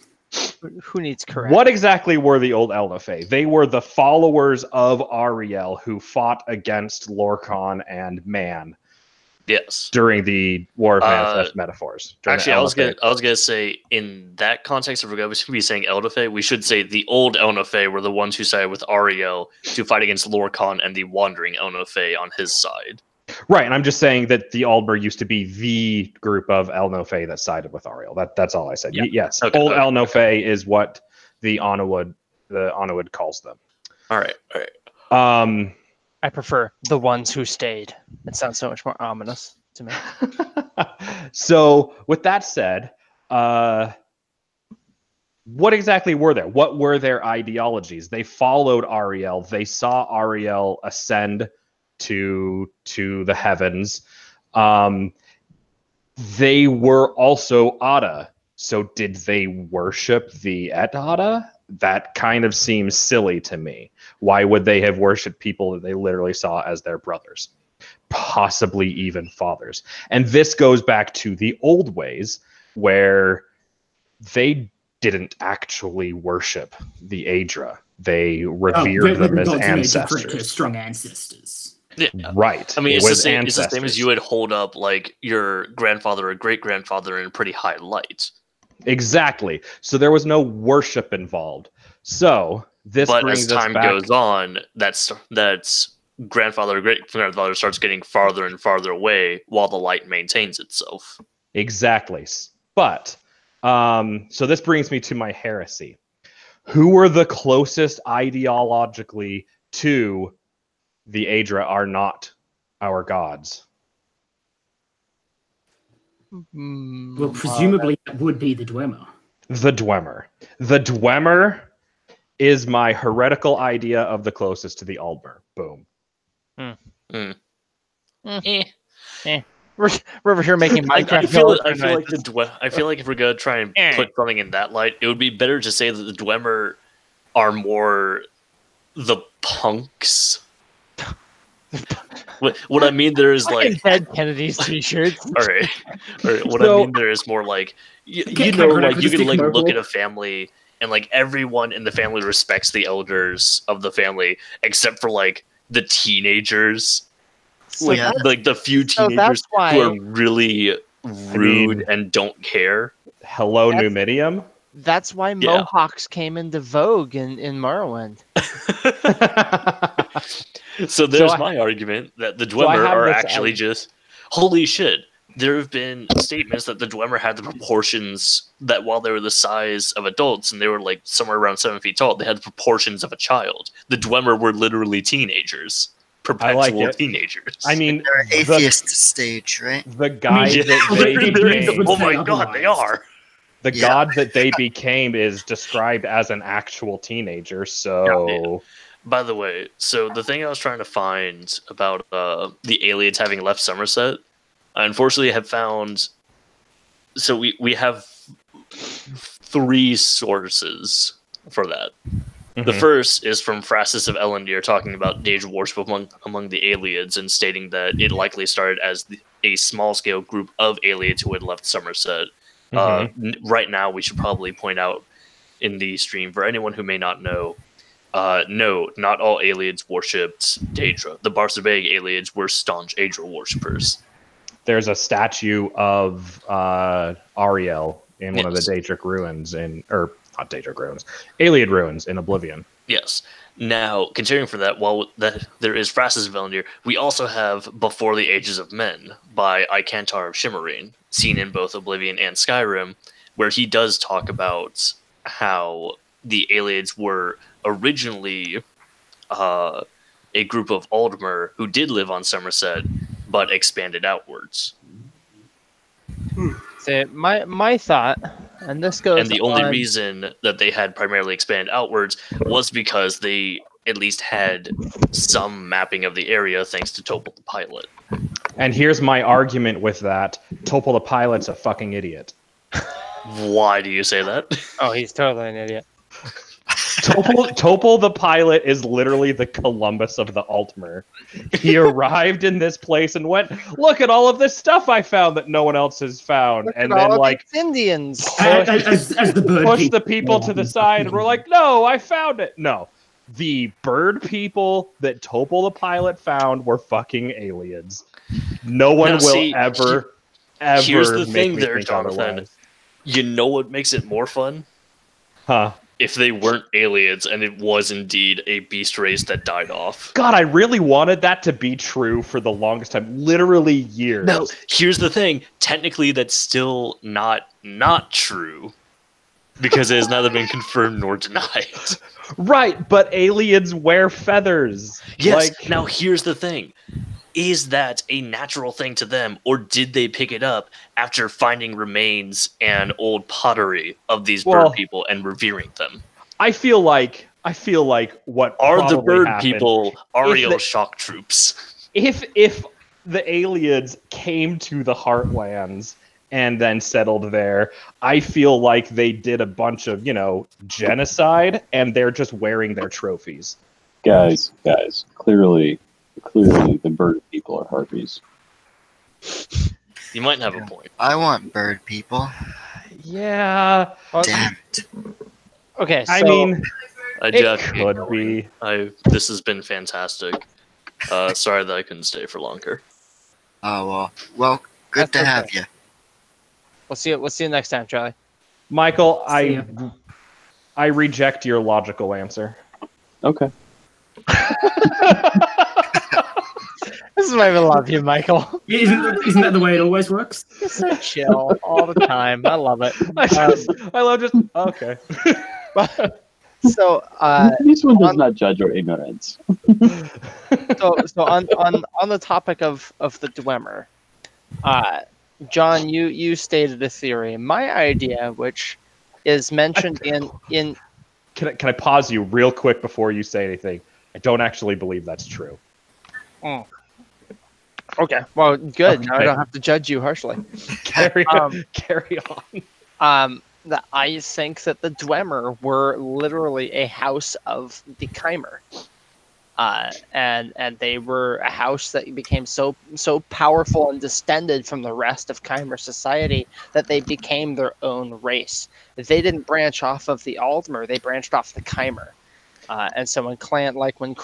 Who needs correct? What exactly were the old Elnafey? They were the followers of Ariel who fought against Lorcan and Man. Yes. During the War of Manifest Metaphors. Actually, I was gonna say, in that context, if we're going to be saying Elnafey, we should say the old Elnafey were the ones who sided with Ariel to fight against Lorcan and the wandering Elnafey on his side. Right, and I'm just saying that the Aldmer used to be the group of Elnofey that sided with Ariel. That's all I said. Yeah. Yes, old Elnofey is what the Onawud calls them. All right. I prefer the ones who stayed. It sounds so much more ominous to me. So, with that said, what exactly were there? What were their ideologies? They followed Ariel. They saw Ariel ascend to the heavens. They were also Ada. So did they worship the Ada? That kind of seems silly to me. Why would they have worshipped people that they literally saw as their brothers? Possibly even fathers. And this goes back to the old ways where they didn't actually worship the Aedra. They revered them as ancestors. Strong ancestors. Yeah. Right. I mean, It it's the was same. It's the same as ancestors. you would hold up like your grandfather or great grandfather in pretty high light. Exactly. So there was no worship involved. So this But brings as us time back. goes on, that's grandfather or great grandfather starts getting farther and farther away while the light maintains itself. Exactly. But so this brings me to my heresy. Who were the closest ideologically to the Aedra are not our gods? Well, presumably that would be the Dwemer. The Dwemer. The Dwemer is my heretical idea of the closest to the Aldmer. Boom. We're over here making Minecraft. I feel like if we're gonna try and put something in that light, it would be better to say that the Dwemer are more the punks. What I mean there is like Dead Kennedy's t-shirts. all right. What I mean there is more like you know, like you can like look at a family and like everyone in the family respects the elders of the family except for like the teenagers. So Like the few teenagers who are really rude and don't care. Hello, Numidium. That's why Mohawks came into vogue in Morrowind. So there's my argument that the Dwemer are actually just holy shit. There have been statements that the Dwemer had the proportions that while they were the size of adults and they were like somewhere around 7 feet tall, they had the proportions of a child. The Dwemer were literally teenagers. Perpetual teenagers. I mean, they're atheist stage, right? The guy that they became. Oh my god, they are. The god that they became is described as an actual teenager. So, by the way, so the thing I was trying to find about the aliens having left Somerset, I unfortunately have found. So we have 3 sources for that. The first is from Frassus of Elendil talking about Daedra worship among the Aliads and stating that it likely started as a small-scale group of Aliads who had left Somerset. Right now, we should probably point out in the stream, for anyone who may not know, no, not all Aliads worshipped Daedra. The Barsabeg Aliads were staunch Aedra worshippers. There's a statue of Ariel in one of the Daedric ruins not Daedric ruins, Iliad ruins in Oblivion. Yes. Now, continuing from that, while there is Frassus of Elendil, we also have Before the Ages of Men by Icantar of Shimmerine, seen in both Oblivion and Skyrim, where he does talk about how the Aliads were originally a group of Aldmer who did live on Somerset, but expanded outwards. So my thought, and this goes. And the only reason that they had primarily expanded outwards was because they at least had some mapping of the area thanks to Topol the Pilot. And here's my argument with that: Topol the Pilot's a fucking idiot. Why do you say that? Oh, he's totally an idiot. Topol the Pilot is literally the Columbus of the Altmer. He arrived in this place and went, "Look at all of this stuff I found that no one else has found," and then like Indians as the bird push the people to the side, and we're like, "No, I found it." No, the bird people that Topol the Pilot found were fucking aliens. No one will ever. Here's the thing, there, Jonathan. You know what makes it more fun? Huh? If they weren't aliens and it was indeed a beast race that died off. God, I really wanted that to be true for the longest time, literally years. No, here's the thing. Technically, that's still not true because it has neither been confirmed nor denied. Right, but aliens wear feathers. Yes, now here's the thing. Is that a natural thing to them, or did they pick it up after finding remains and old pottery of these bird people and revering them? I feel like what are the bird happened, people Ariel shock troops? If the aliens came to the Heartlands and then settled there, I feel like they did a bunch of, genocide, and they're just wearing their trophies. Guys, clearly the bird people are harpies. You might have a point. I want bird people. Yeah. Damn it. Okay, so I mean, it could be. This has been fantastic. Sorry that I couldn't stay for longer. Oh, well, good That's to have okay. you. We'll see you next time, Charlie. Michael, See ya. I reject your logical answer. Okay. This is why we love you, Michael. Isn't that the way it always works? You're so chill all the time. I love it. I love just okay. So, This one does not judge our ignorance. so on the topic of the Dwemer, John, you stated a theory. My idea, which is mentioned in Can I pause you real quick before you say anything? I don't actually believe that's true. Okay, well, good. Now I Okay. don't have to judge you harshly. Carry on. That I think that the Dwemer were literally a house of the Chimer. And they were a house that became so powerful and distended from the rest of Chimer society that they became their own race. They didn't branch off of the Aldmer; they branched off the Chimer. And so when Clan Rorken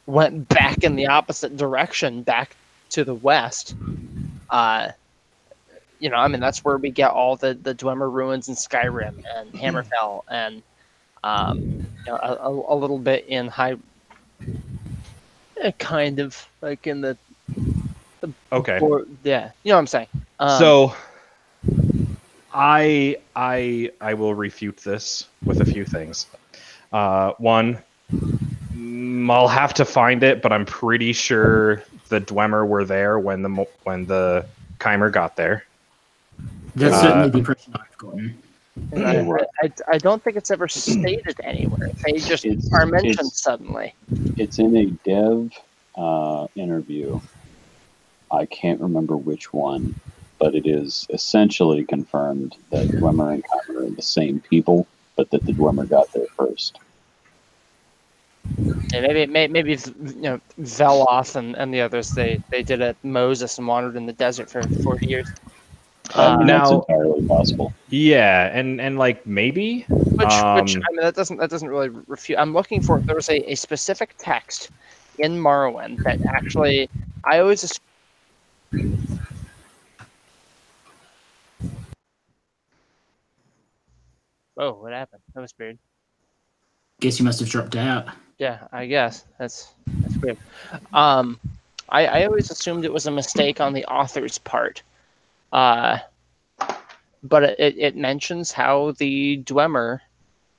went back in the opposite direction, back to the west, that's where we get all the Dwemer ruins in Skyrim and Hammerfell and a little bit in kind of like in the Okay. yeah, you know what I'm saying. So I will refute this with a few things. One, I'll have to find it, but I'm pretty sure the Dwemer were there when the Chimer got there. That's certainly the impression I've gotten. I don't think it's ever stated anywhere. They just are mentioned suddenly. It's in a dev interview. I can't remember which one, but it is essentially confirmed that Dwemer and Chimer are the same people, but that the Dwemer got there first. Yeah, maybe Veloth and the others they did it Moses and wandered in the desert for 40 years. That's Now- entirely possible. Yeah, and like maybe. Which I mean that doesn't really refute. I'm looking for there was a specific text in Morrowind that actually I always Oh, what happened? That was weird. Guess you must have dropped out. Yeah, I guess that's weird. I always assumed it was a mistake on the author's part, but it mentions how the Dwemer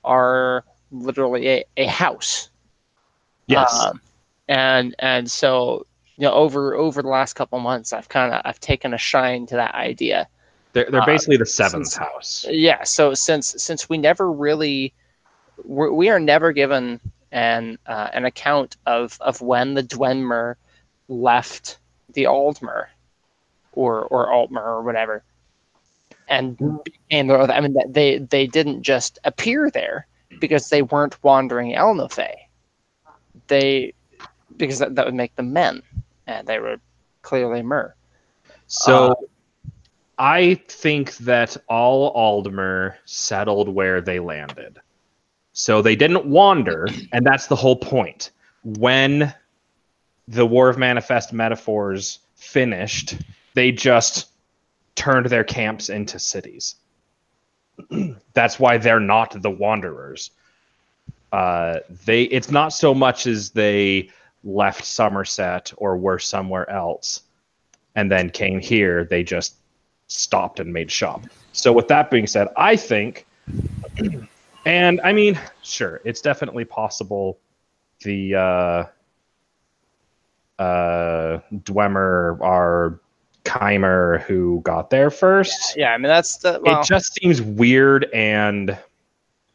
are literally a house. Yes. And so over the last couple months, I've taken a shine to that idea. They're basically the seventh house. Yeah. So since we never really we are never given an account of when the Dwemer left the Aldmer or Altmer or whatever, and I mean that they didn't just appear there because they weren't wandering Elnothay. Because that would make them men, and they were clearly Mer. So I think that all Aldmer settled where they landed. So they didn't wander, and that's the whole point. When the War of Manifest Metaphors finished, they just turned their camps into cities. That's why they're not the wanderers. It's not so much as they left Somerset or were somewhere else and then came here. They just stopped and made shop. So with that being said, I think, and I mean, sure, it's definitely possible the Dwemer are Chimer who got there first. Yeah, I mean that's it just seems weird and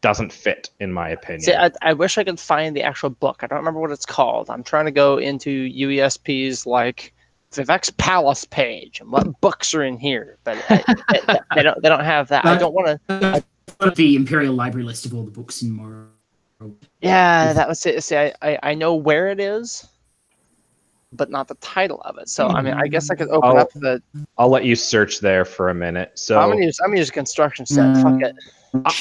doesn't fit in my opinion. See, I wish I could find the actual book. I don't remember what it's called. I'm trying to go into UESP's like Vivek's Palace page and what books are in here, but they don't have that. I don't want to. The Imperial Library list of all the books in Morrowind. Yeah, that was it. See, I know where it is, but not the title of it. So I mean, I guess I could open up the. I'll let you search there for a minute. So I'm gonna use construction set. Fuck it.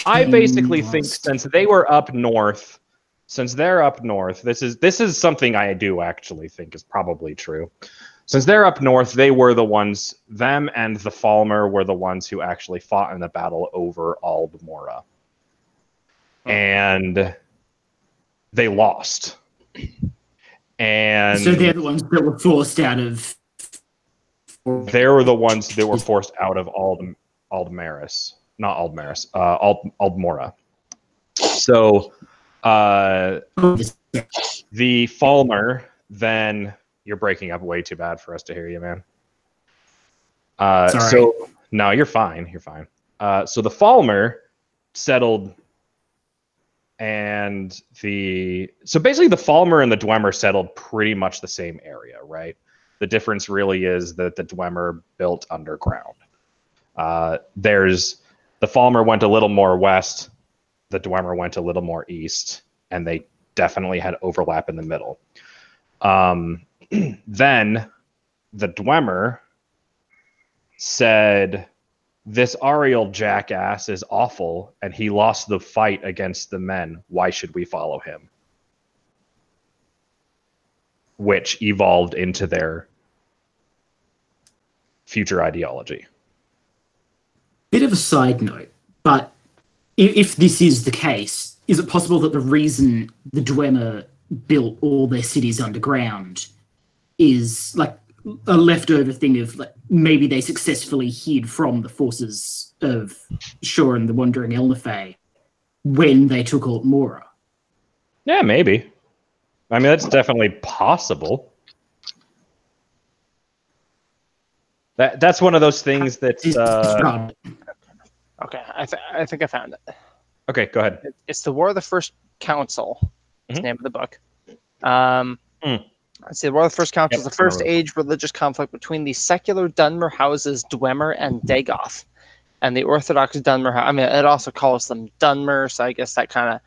I basically think since they were up north, since they're up north, this is something I do actually think is probably true. Since they're up north, they were the ones, them and the Falmer were the ones who actually fought in the battle over Aldmora. And they lost. And so they're the ones that were forced out of. They were the ones that were forced out of Aldmora. So the Falmer then, you're breaking up way too bad for us to hear you, man. Sorry. So no, you're fine. You're fine. So the Falmer settled, and so basically the Falmer and the Dwemer settled pretty much the same area, right? The difference really is that the Dwemer built underground. The Falmer went a little more west, the Dwemer went a little more east, and they definitely had overlap in the middle. Then the Dwemer said, "This Ariel jackass is awful, and he lost the fight against the men. Why should we follow him?" Which evolved into their future ideology. Bit of a side note, but if this is the case, is it possible that the reason the Dwemer built all their cities underground is like a leftover thing of like maybe they successfully hid from the forces of Shor and the Wandering Elnafey when they took Altmora? Yeah, maybe. I mean, that's definitely possible. That's one of those things that's... Okay, I think I found it. Okay, go ahead. It's the War of the First Council. It's the name of the book. Let's see, the War of the First Council is the first age religious conflict between the secular Dunmer houses Dwemer and Dagoth, and the Orthodox Dunmer. I mean, it also calls them Dunmer, so I guess that kind of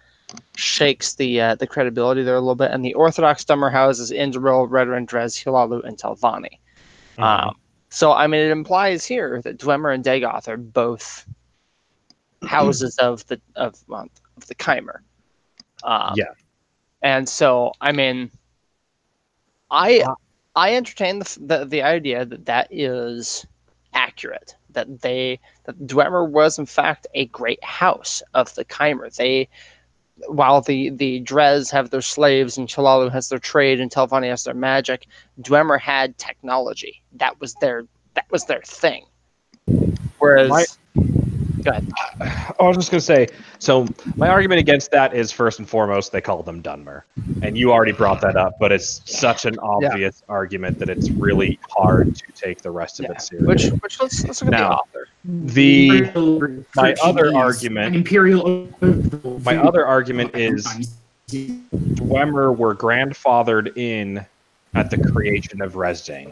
shakes the credibility there a little bit. And the Orthodox Dunmer houses Indril, Redoran, Drez, Hilalu, and Telvanni. So, I mean, it implies here that Dwemer and Dagoth are both houses of the Chimer. Yeah. And so, I mean, I entertain the idea that is accurate. That Dwemer was in fact a great house of the Chimer. While the Drez have their slaves and Chalalu has their trade and Telvanni has their magic, Dwemer had technology. That was their thing. Whereas, go ahead. I was just going to say, so my argument against that is, first and foremost, they call them Dunmer. And you already brought that up, but it's such an obvious argument that it's really hard to take the rest of it seriously. Which let's look at the author. My other argument is Dwemer were grandfathered in at the creation of Resdayn.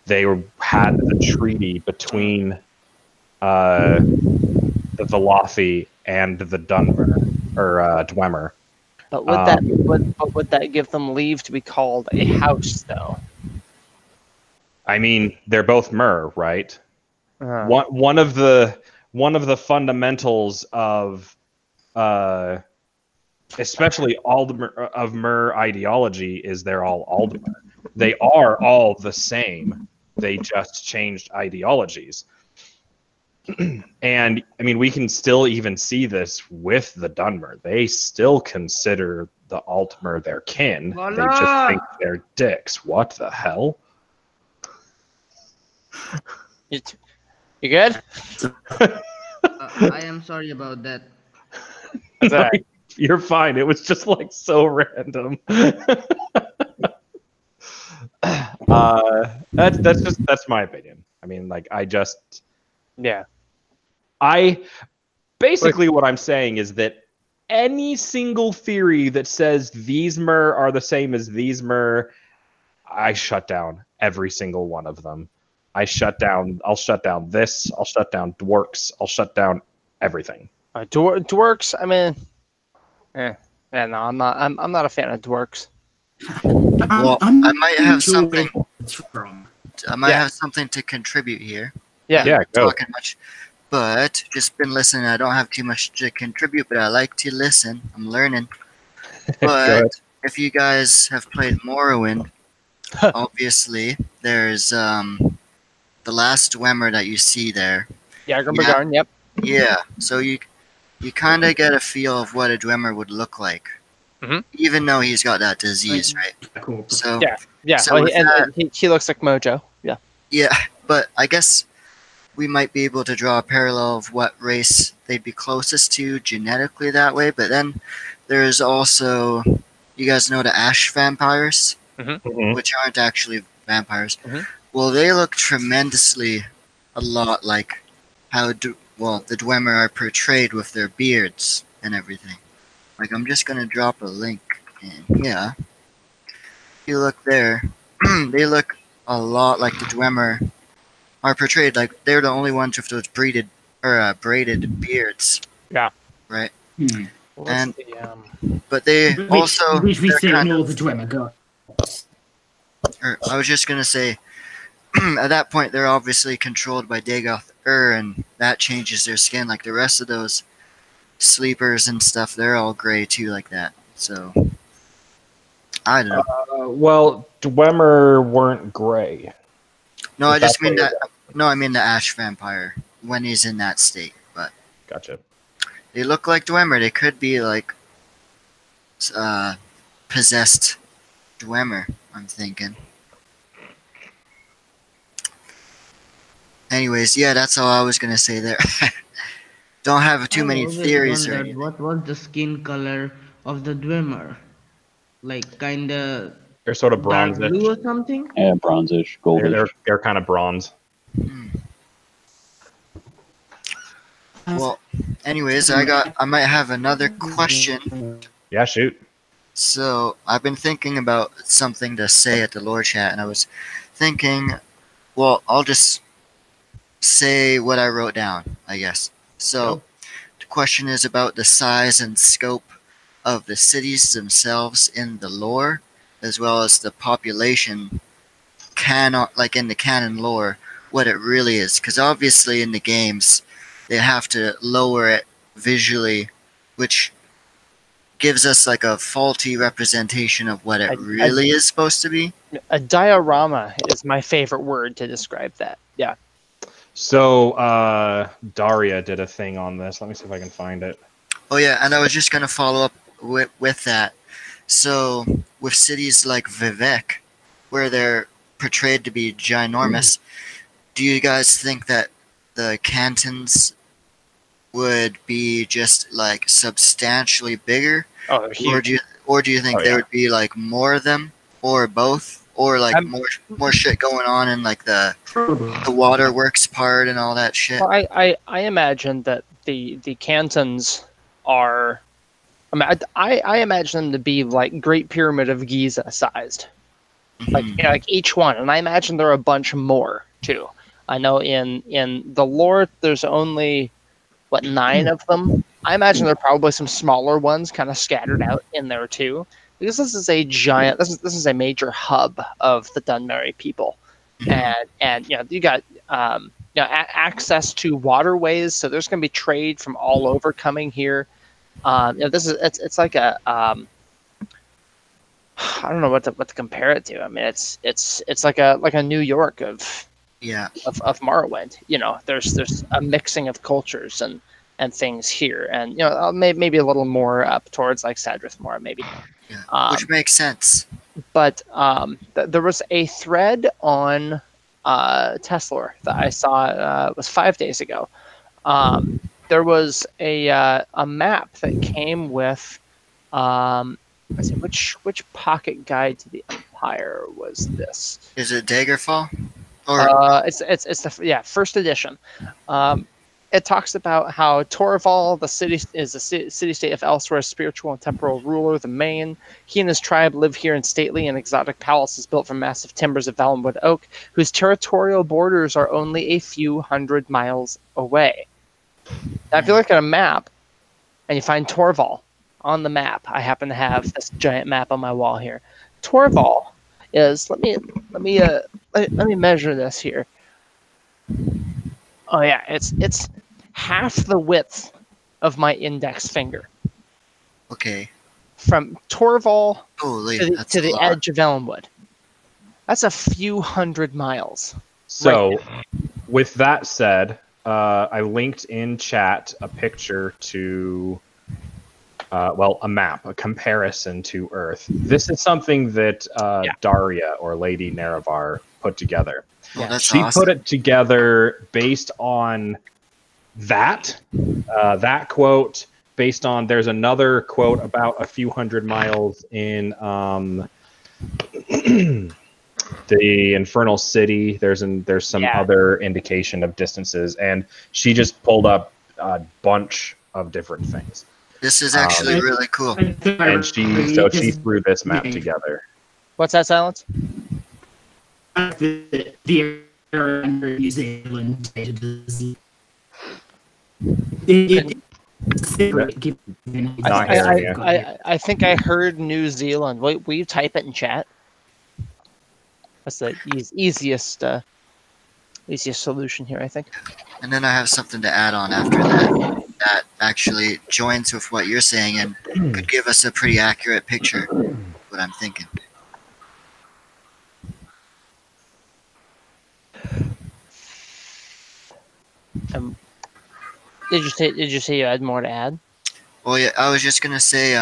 They had the treaty between the Velothi and the Dunmer or Dwemer. But would that give them leave to be called a house, though? I mean, they're both Mer, right? One of the fundamentals of especially of Mer ideology is they're all Aldmer. They are all the same. They just changed ideologies. And I mean, we can still even see this with the Dunmer. They still consider the Altmer their kin. Voila! They just think they're dicks. What the hell? You good? I am sorry about that. Right. You're fine. It was just like so random. That's my opinion. I mean, like, basically what I'm saying is that any single theory that says these Mer are the same as these Mer, I shut down every single one of them. I'll shut down this, I'll shut down Dworks, I'll shut down everything. Dworks, I mean, no, I'm not a fan of Dworks. Well, I might have something. I might have something to contribute here. Yeah, go. Talking much, but just been listening. I don't have too much to contribute, but I like to listen. I'm learning. But if you guys have played Morrowind, obviously there's the last Dwemer that you see there. Jagerbergarn, yep. Yeah, so you kind of get a feel of what a Dwemer would look like, even though he's got that disease, right? Cool. So Yeah. So Well, with and he looks like Mojo. Yeah. yeah, but I guess we might be able to draw a parallel of what race they'd be closest to genetically that way. But then there's also, you guys know the ash vampires, which aren't actually vampires. Well, they look tremendously a lot like how the Dwemer are portrayed with their beards and everything. Like, I'm just gonna drop a link in. Yeah, if you look there, they look a lot like the Dwemer are portrayed. Like, they're the only ones with those braided beards. Yeah. Right. Well, And the, but they also which we they're see in kind all of- the Dwemer gods. I was just gonna say, at that point they're obviously controlled by Dagoth and that changes their skin. Like the rest of those sleepers and stuff, they're all gray too, like that. So I don't know. Well, Dwemer weren't gray. No, I that's just mean what that. No, I mean the Ash Vampire when he's in that state. But Gotcha. they look like Dwemer. They could be like possessed Dwemer, I'm thinking. Anyways, yeah, that's all I was gonna say there. Don't have too I many always theories or wondered anything. what was the skin color of the Dwemer? Like kinda They're sort of dark bronzish. blue or something? Yeah, bronzish, goldish. They're kind of bronze. Well, anyways, I might have another question. Yeah, shoot. So I've been thinking about something to say at the Lorechat, and I was thinking, well, I'll just say what I wrote down, I guess. So the question is about the size and scope of the cities themselves in the lore, as well as the population like in the canon lore, what it really is. Because obviously in the games, they have to lower it visually, which gives us like a faulty representation of what it really is supposed to be. a diorama is my favorite word to describe that. Yeah. So Daria did a thing on this. Let me see if I can find it. Oh yeah, and I was just gonna follow up with that. So with cities like Vivek, where they're portrayed to be ginormous, do you guys think that the cantons would be just like substantially bigger, Oh, they're huge. or do you think there would be like more of them, or both, or like more shit going on in like the waterworks part and all that shit? Well, I imagine that the cantons are. I mean, I imagine them to be like Great Pyramid of Giza sized, like like each one, and I imagine there are a bunch more too. I know in the lore there's only 9 of them. I imagine there are probably some smaller ones kind of scattered out in there too, because this is a giant. This is a major hub of the Dunmerry people, and you know you got access to waterways, so there's going to be trade from all over coming here. This is it's like a I don't know what to compare it to. I mean, it's like a New York of Morrowind. You know, there's a mixing of cultures and things here, and you know maybe a little more up towards like Sadrithmore, maybe. Yeah, which makes sense. But there was a thread on Teslor that I saw it was 5 days ago. There was a map that came with let's see, which pocket guide to the Empire was this? Is it Daggerfall? Or It's the first edition. It talks about how Torval, the city, is a city-state of Elsewhere, spiritual and temporal ruler, the main. He and his tribe live here in stately and exotic palaces built from massive timbers of Valenwood oak, whose territorial borders are only a few hundred miles away. Now, if you look at a map and you find Torval on the map, I happen to have this giant map on my wall here. Torval is let me measure this here. Oh yeah, it's half the width of my index finger. Okay. from Torval Holy, to that's to a the lot. edge of Elmwood. That's a few hundred miles. So, with that said, I linked in chat a picture to, a map, a comparison to Earth. This is something that Daria, or Lady Nerevar, put together. Oh, that's She awesome. put it together based on that quote, based on, there's another quote about a few hundred miles in the Infernal City. There's some other indication of distances, and she just pulled up a bunch of different things. This is actually really cool. And she threw this map together. What's that, Silence? The area under New Zealand I think I heard New Zealand. Wait, will you type it in chat? That's the easiest solution here, I think. And then I have something to add on after that. That actually joins with what you're saying and could give us a pretty accurate picture of what I'm thinking. Did you say you had more to add? Well, yeah, I was just gonna say,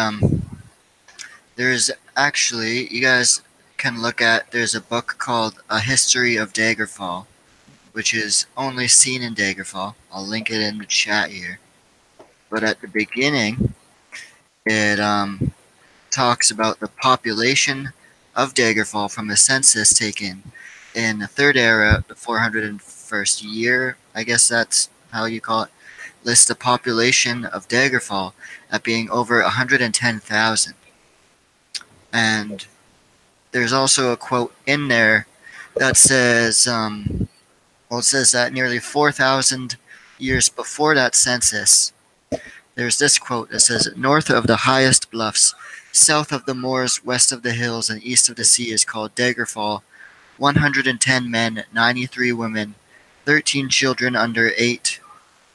there's actually, you guys can look at, there's a book called A History of Daggerfall, which is only seen in Daggerfall. I'll link it in the chat here. But at the beginning, it talks about the population of Daggerfall from a census taken in the Third Era, the 401st year, I guess that's how you call it, lists the population of Daggerfall at being over 110,000. And there's also a quote in there that says, it says that nearly 4,000 years before that census, there's this quote that says, north of the highest bluffs, south of the moors, west of the hills, and east of the sea is called Daggerfall. 110 men, 93 women, 13 children under 8,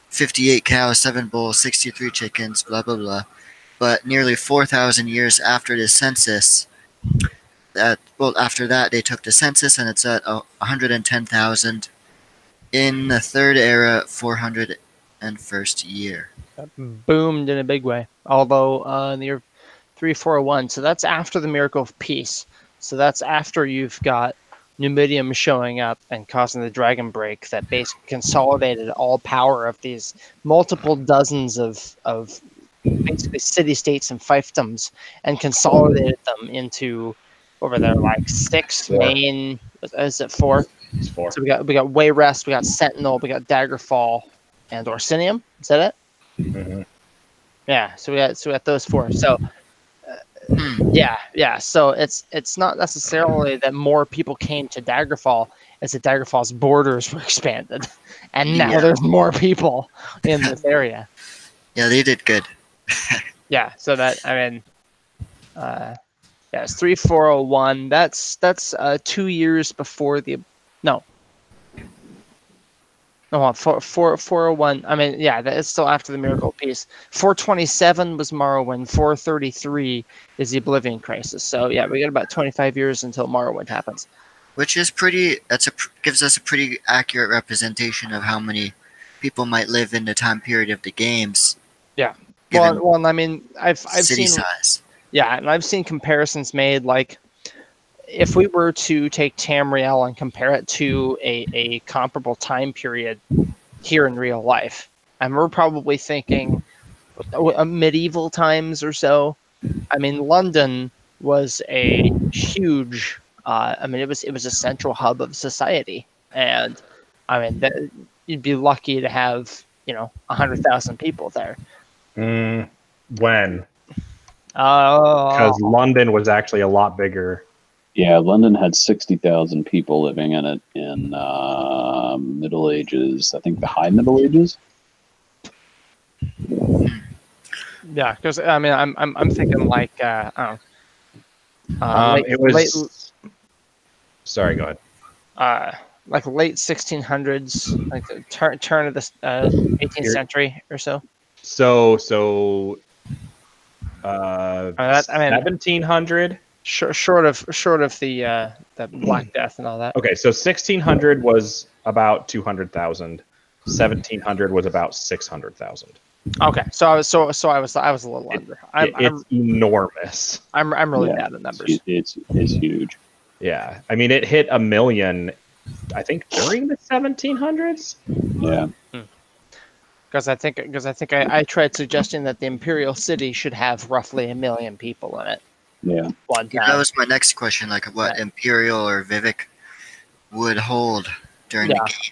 58 cows, 7 bulls, 63 chickens, blah, blah, blah. But nearly 4,000 years after the census, after that, they took the census, and it's at 110,000 in the Third Era, 401st year. Boomed in a big way. Although in the year 3401, so that's after the Miracle of Peace. So that's after you've got Numidium showing up and causing the Dragon Break that basically consolidated all power of these multiple dozens of basically city-states and fiefdoms and consolidated them into, over there, like 6 main, is it 4? It's 4. So we got Wayrest, we got Sentinel, we got Daggerfall, and Orsinium. Is that it? Mm-hmm. Yeah, so we got those 4. So yeah. So it's not necessarily that more people came to Daggerfall, it's that Daggerfall's borders were expanded, and now there's more people in this area. Yeah, they did good. Yeah, so that, I mean, it's 3401. That's 2 years before the 401. I mean, yeah, that is still after the Miracle Piece. 427 was Morrowind. 433 is the Oblivion Crisis. So yeah, we got about 25 years until Morrowind happens. Which is pretty. Gives us a pretty accurate representation of how many people might live in the time period of the games. Yeah. Well, I mean, I've city seen size. Yeah, and I've seen comparisons made, like, if we were to take Tamriel and compare it to a comparable time period here in real life, and we're probably thinking medieval times or so. I mean, London was a huge. It was a central hub of society, and I mean, you'd be lucky to have 100,000 people there. When? Because London was actually a lot bigger. Yeah, London had 60,000 people living in it in Middle Ages. I think the High Middle Ages. Yeah, because I mean, I'm thinking like it was. Sorry, go ahead. Like late 1600s, like the turn of the 18th century or so. So I mean, 1700. short of the Black Death and all that. Okay, so 1600 was about 200,000. 1700 was about 600,000. Okay, so I was a little under. It's enormous. I'm really bad at numbers. It's huge. Yeah, I mean it hit 1 million, I think, during the 1700s. Yeah. Because I think I tried suggesting that the Imperial City should have roughly 1 million people in it. Yeah. One time. That was my next question, like what Imperial or Vivek would hold during the games.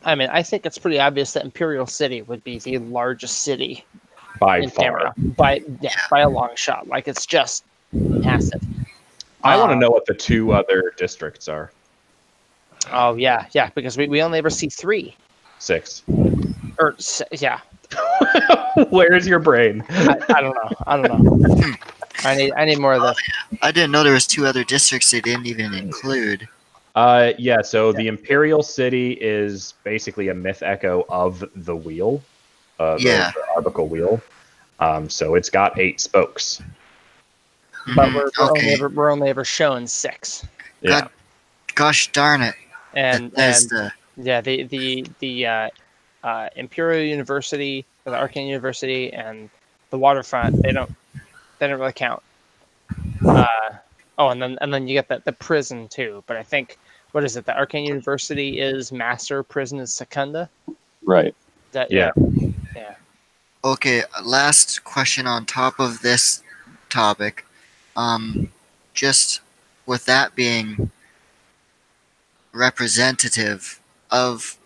I mean, I think it's pretty obvious that Imperial City would be the largest city By in far. Tamara. By a long shot. Like, it's just massive. I want to know what the 2 other districts are. Oh yeah, because we only ever see 3. 6. Yeah. Where's your brain? I don't know. I need more of this. I didn't know there was 2 other districts they didn't even include. The Imperial City is basically a myth echo of the wheel. The Arbical wheel. So it's got 8 spokes. But we're only ever shown 6. Yeah. Gosh darn it. And the Imperial University, or the Arcane University, and the Waterfront, they don't really count. And then you get the prison too. But I think, what is it? The Arcane University is Master, prison is Secunda. Right. Yeah. Okay, last question on top of this topic. Just with that being representative of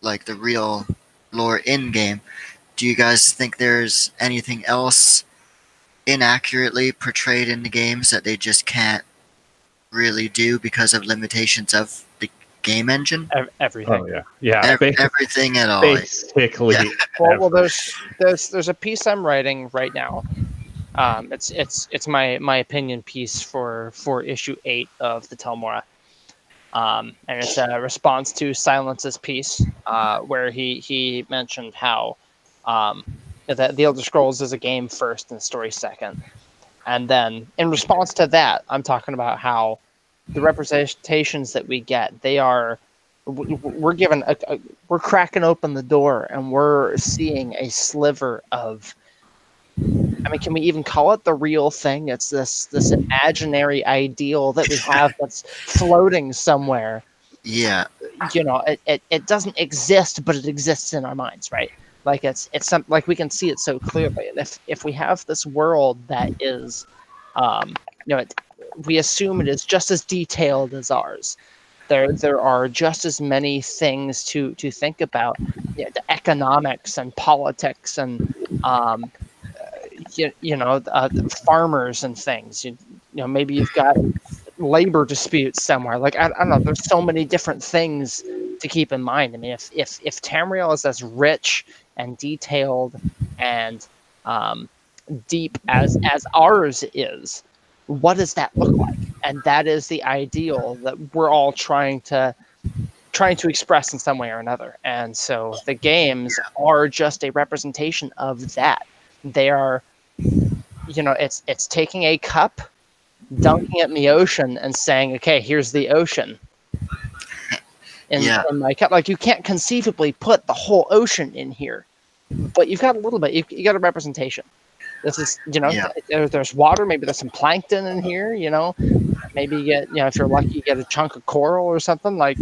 like the real lore in game, do you guys think there's anything else inaccurately portrayed in the games that they just can't really do because of limitations of the game engine? Everything. Oh yeah. Everything at all. Basically. Yeah. Well, there's a piece I'm writing right now. It's my opinion piece for issue 8 of the Telmora. And it's a response to Silence's piece, where he mentioned how that the Elder Scrolls is a game first and story second. And then in response to that, I'm talking about how the representations that we get, we're given we're cracking open the door and we're seeing a sliver of, I mean, can we even call it the real thing? It's this imaginary ideal that we have that's floating somewhere. Yeah. It doesn't exist, but it exists in our minds, right? Like it's something like we can see it so clearly. And if we have this world that is, we assume it is just as detailed as ours. There are just as many things to think about, the economics and politics and farmers and things. Maybe you've got labor disputes somewhere. Like I don't know. There's so many different things to keep in mind. I mean, if Tamriel is as rich and detailed and deep as ours is, what does that look like? And that is the ideal that we're all trying to express in some way or another. And so the games are just a representation of that. They are, it's taking a cup, dunking it in the ocean, and saying, "Okay, here's the ocean." In my cup, like you can't conceivably put the whole ocean in here, but you've got a little bit. You got a representation. This is, there's water. Maybe there's some plankton in here. Maybe you get, if you're lucky, you get a chunk of coral or something like.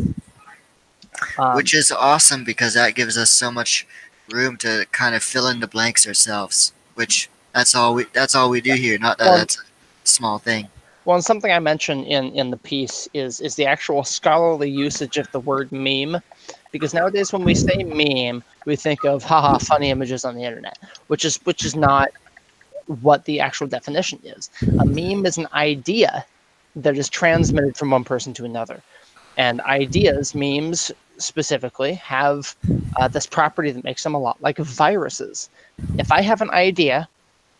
Which is awesome because that gives us so much room to kind of fill in the blanks ourselves. Which that's all we do here. Not that that's a small thing. Well, and something I mentioned in the piece is the actual scholarly usage of the word meme, because nowadays when we say meme, we think of haha funny images on the internet, which is not what the actual definition is. A meme is an idea that is transmitted from one person to another, and ideas, memes specifically, have this property that makes them a lot like viruses. If I have an idea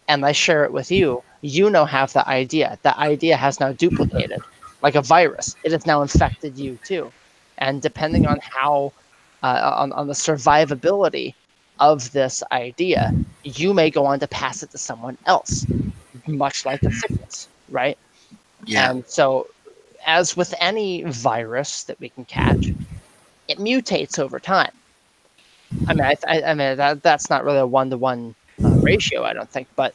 and I share it with you, you now have the idea. The idea has now duplicated, like a virus. It has now infected you too. And depending on how, on the survivability of this idea, you may go on to pass it to someone else, much like a sickness, right? Yeah. And so, as with any virus that we can catch, it mutates over time. I mean, that's not really a 1-to-1 ratio, I don't think. But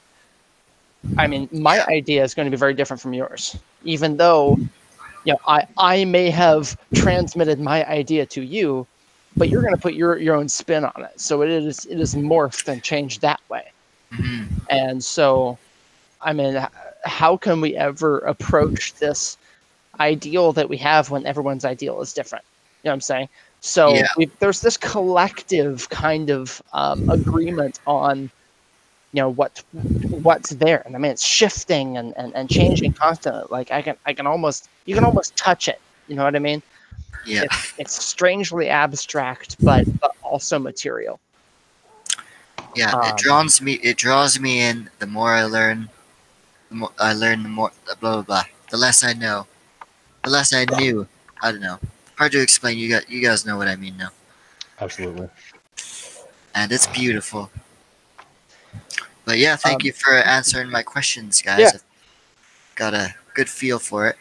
I mean, my idea is going to be very different from yours, even though I may have transmitted my idea to you, but you're going to put your own spin on it. So it is morphed and changed that way. Hmm. And so, I mean, how can we ever approach this ideal that we have when everyone's ideal is different? You know what I'm saying? So Yeah. there's this collective kind of agreement on what's there, and I mean it's shifting and changing constantly. Like you can almost touch it. You know what I mean? Yeah. It's strangely abstract, but also material. Yeah. It draws me in. The more I learn, the more I learn. The more blah blah blah. The less I know. The less I knew. I don't know. Hard to explain. You guys know what I mean now. Absolutely. And it's beautiful. But yeah, thank you for answering my questions, guys. Yeah. I've got a good feel for it.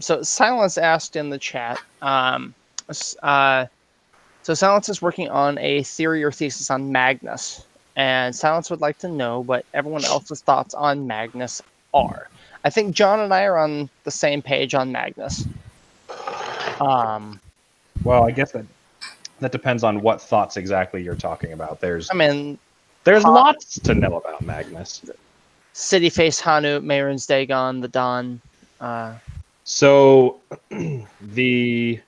So Silence asked in the chat. So Silence is working on a theory or thesis on Magnus, and Silence would like to know what everyone else's thoughts on Magnus are. I think John and I are on the same page on Magnus. Well, I guess that depends on what thoughts exactly you're talking about. There's lots to know about Magnus. City Face Hanu, Mehrunes Dagon, the Dawn. So the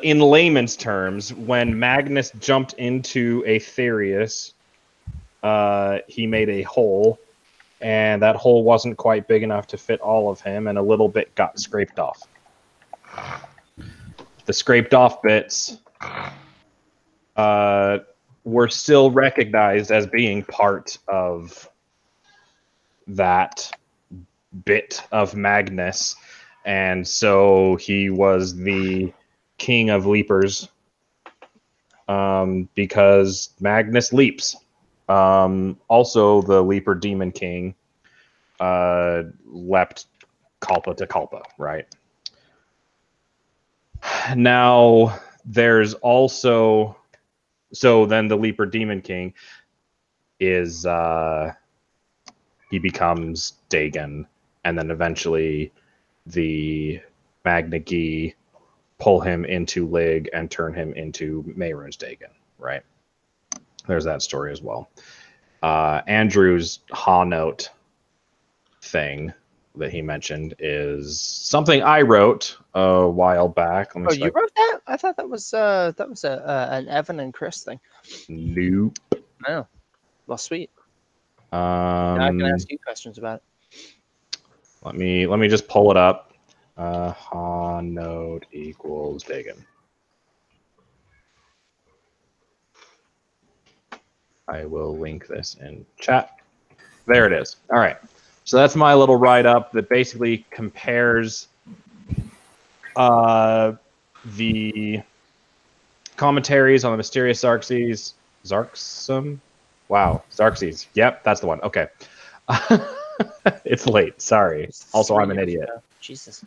in layman's terms, when Magnus jumped into Aetherius, he made a hole, and that hole wasn't quite big enough to fit all of him, and a little bit got scraped off. The scraped off bits were still recognized as being part of that bit of Magnus, and so he was the king of leapers because Magnus leaps. Also, the leaper demon king leapt Kalpa to Kalpa, right? Now, there's also... So then the leaper demon king is... he becomes Dagon, and then eventually the Magna Gi pull him into Lig and turn him into Mehrunes Dagon, right? There's that story as well. Andrew's Ha note thing that he mentioned is something I wrote a while back. You wrote that? I thought that was an Evan and Chris thing. Nope. Oh, well, sweet. Now I can ask you questions about it. Let me just pull it up. Ha note equals Dagon. I will link this in chat. There it is. All right. So that's my little write-up that basically compares the commentaries on the mysterious Xerxes. Xarxum? Wow. Xerxes. Yep, that's the one. Okay. It's late. Sorry. Also, I'm an idiot. Jesus.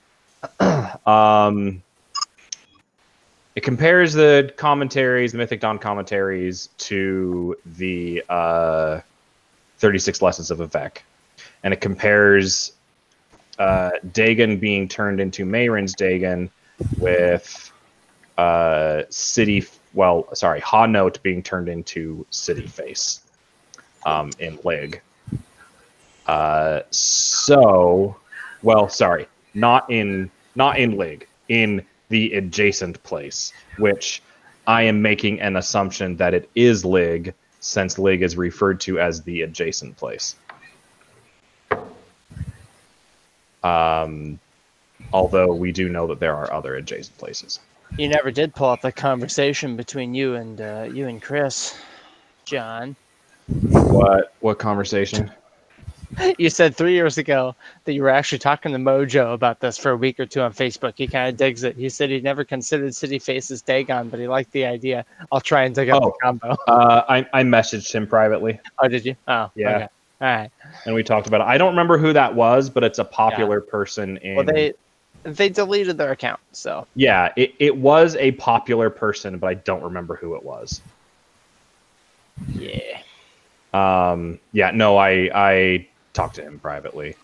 It compares the commentaries, the Mythic Dawn commentaries, to the 36 Lessons of Vivek. And it compares Dagon being turned into Mehrunes Dagon with Ha note being turned into City Face in Lig. Not in Lig, in the adjacent place, which I am making an assumption that it is Lig, since Lig is referred to as the adjacent place. Although we do know that there are other adjacent places. You never did pull up the conversation between you and Chris, John. What conversation? You said 3 years ago that you were actually talking to Mojo about this for a week or two on Facebook. He kind of digs it. He said he'd never considered City Faces Dagon, but he liked the idea. I'll try and dig up the combo. I messaged him privately. Oh, did you? Oh, yeah. Okay. All right. And we talked about it. I don't remember who that was, but it's a popular person in. Well, they deleted their account, so. Yeah, it was a popular person, but I don't remember who it was. Yeah. Yeah, no, I talked to him privately.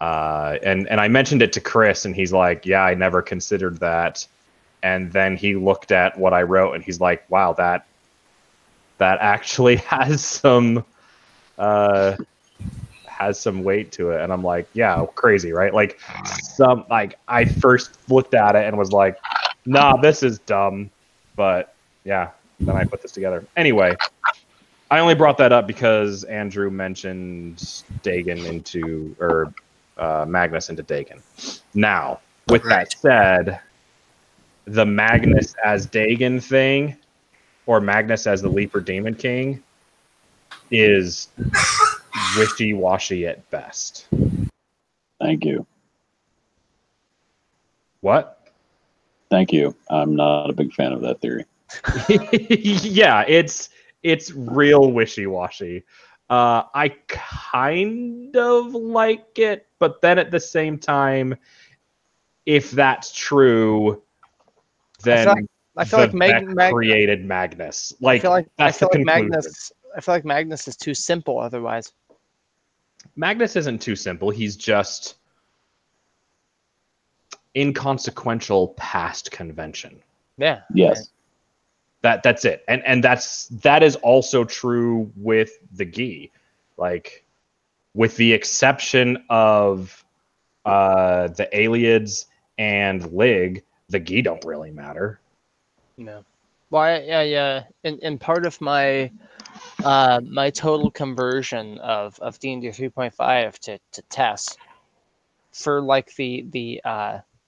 And I mentioned it to Chris, and he's like, yeah, I never considered that. And then he looked at what I wrote, and he's like, wow, that actually has some weight to it. And I'm like, yeah, crazy, right? Like I first looked at it and was like, nah, this is dumb. But yeah, then I put this together. Anyway, I only brought that up because Andrew mentioned Dagon Magnus into Dagon. Now, with that said, the Magnus as Dagon thing, or Magnus as the Leaper Demon King, is wishy-washy at best. Thank you. What? Thank you. I'm not a big fan of that theory. Yeah, it's real wishy-washy. I kind of like it, but then at the same time, if that's true, then I feel like created Magnus. Like, that's the conclusion. I feel like Magnus is too simple otherwise. Magnus isn't too simple. He's just inconsequential past convention. Yeah. Yes. That's it. And that is also true with the Gi. Like, with the exception of the Aliads and Lig, the Gi don't really matter. No. Well, yeah. In part of my my total conversion of D&D 3.5 to TESS for like the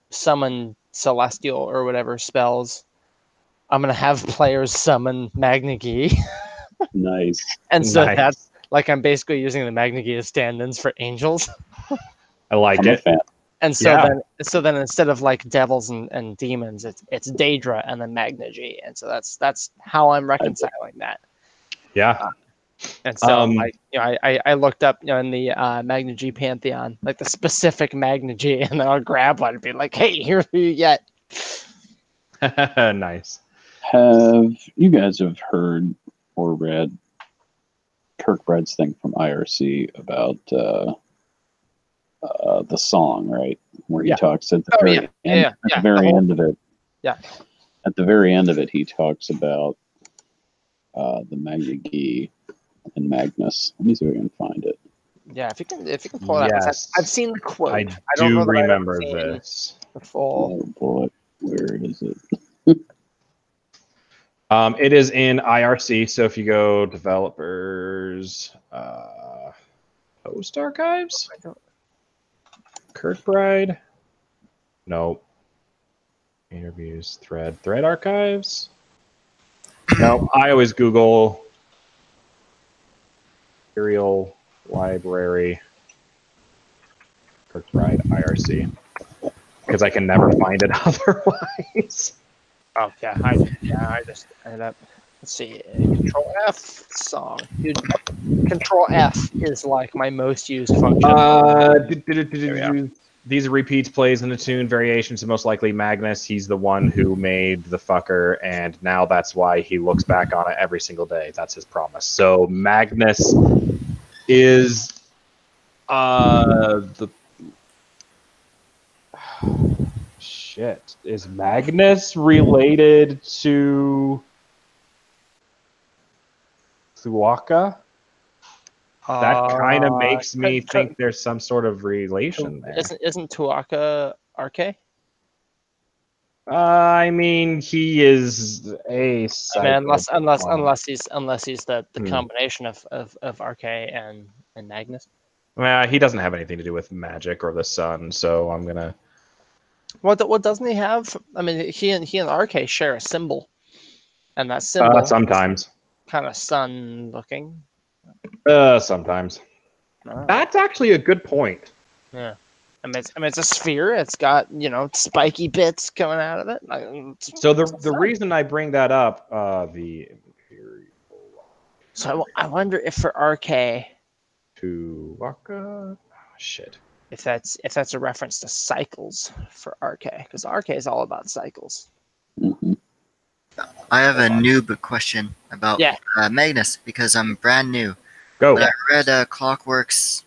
summon celestial or whatever spells, I'm gonna have players summon Magna Gi. Nice. And so that's like I'm basically using the Magna Gi as stand-ins for angels. I like it. And so then instead of like devils and demons, it's Daedra and then Magna Gi. And so that's how I'm reconciling that. Yeah. And so I looked up in the Magna G Pantheon, like the specific Magna G, and then I'll grab one and be like, hey, here's who you get. Nice. Have you guys heard or read Kirkbride's thing from IRC about the song, right? Where he talks at the very end of it. Yeah. At the very end of it, he talks about the Magna Gi and Magnus. Let me see if I can find it. Yeah, if you can pull it up. I've seen the quote. I don't do remember this. The full. Oh boy, where is it? It is in IRC. So if you go developers, post archives, Kirkbride. No. Interviews, thread archives. No, I always Google Imperial Library Kirkbride IRC because I can never find it otherwise. Oh yeah, I just ended up. Let's see, Control F song. Dude, Control F is like my most used function. These are repeats, plays in the tune, variations, and most likely Magnus. He's the one who made the fucker, and now that's why he looks back on it every single day. That's his promise. So Magnus is shit. Is Magnus related to Tuaka? That kind of makes me think there's some sort of relation there. Isn't Tuaka RK? I mean, he is a. I mean, unless he's the combination of RK and Magnus. Well, he doesn't have anything to do with magic or the sun, so I'm gonna. What doesn't he have? I mean, he and RK share a symbol, and that symbol sometimes kind of sun looking. Sometimes. That's actually a good point. Yeah. I mean, it's a sphere. It's got, spiky bits coming out of it. So the reason I bring that up, the Imperial So I wonder if for RK, to Waka, shit. if that's a reference to cycles for RK, because RK is all about cycles. Mhm. I have a noob question about Magnus because I'm brand new. Go. But I read Clockworks.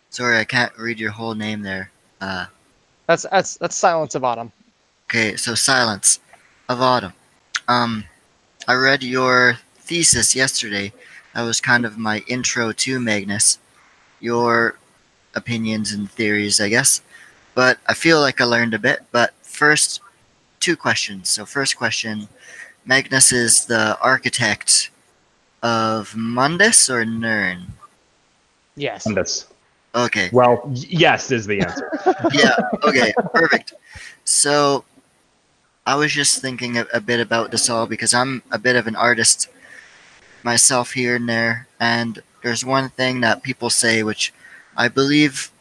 Sorry, I can't read your whole name there. That's Silence of Autumn. Okay, so Silence of Autumn. I read your thesis yesterday. That was kind of my intro to Magnus. Your opinions and theories, I guess. But I feel like I learned a bit. But first, 2 questions. So first question, Magnus is the architect of Mundus or Nirn? Yes. Mundus. Okay. Well, yes is the answer. Yeah, okay, perfect. So I was just thinking a bit about this all because I'm a bit of an artist myself here and there, and there's one thing that people say which I believe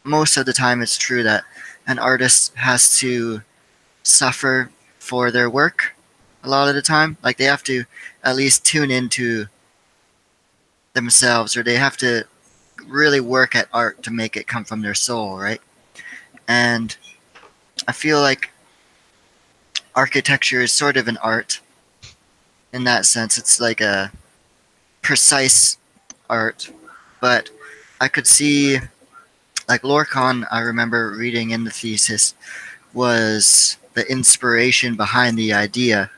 most of the time it's true, that an artist has to suffer for their work a lot of the time. Like they have to at least tune into themselves, or they have to really work at art to make it come from their soul, right? And I feel like architecture is sort of an art in that sense. It's like a precise art, but I could see, like Lorcan, I remember reading in the thesis, was the inspiration behind the idea,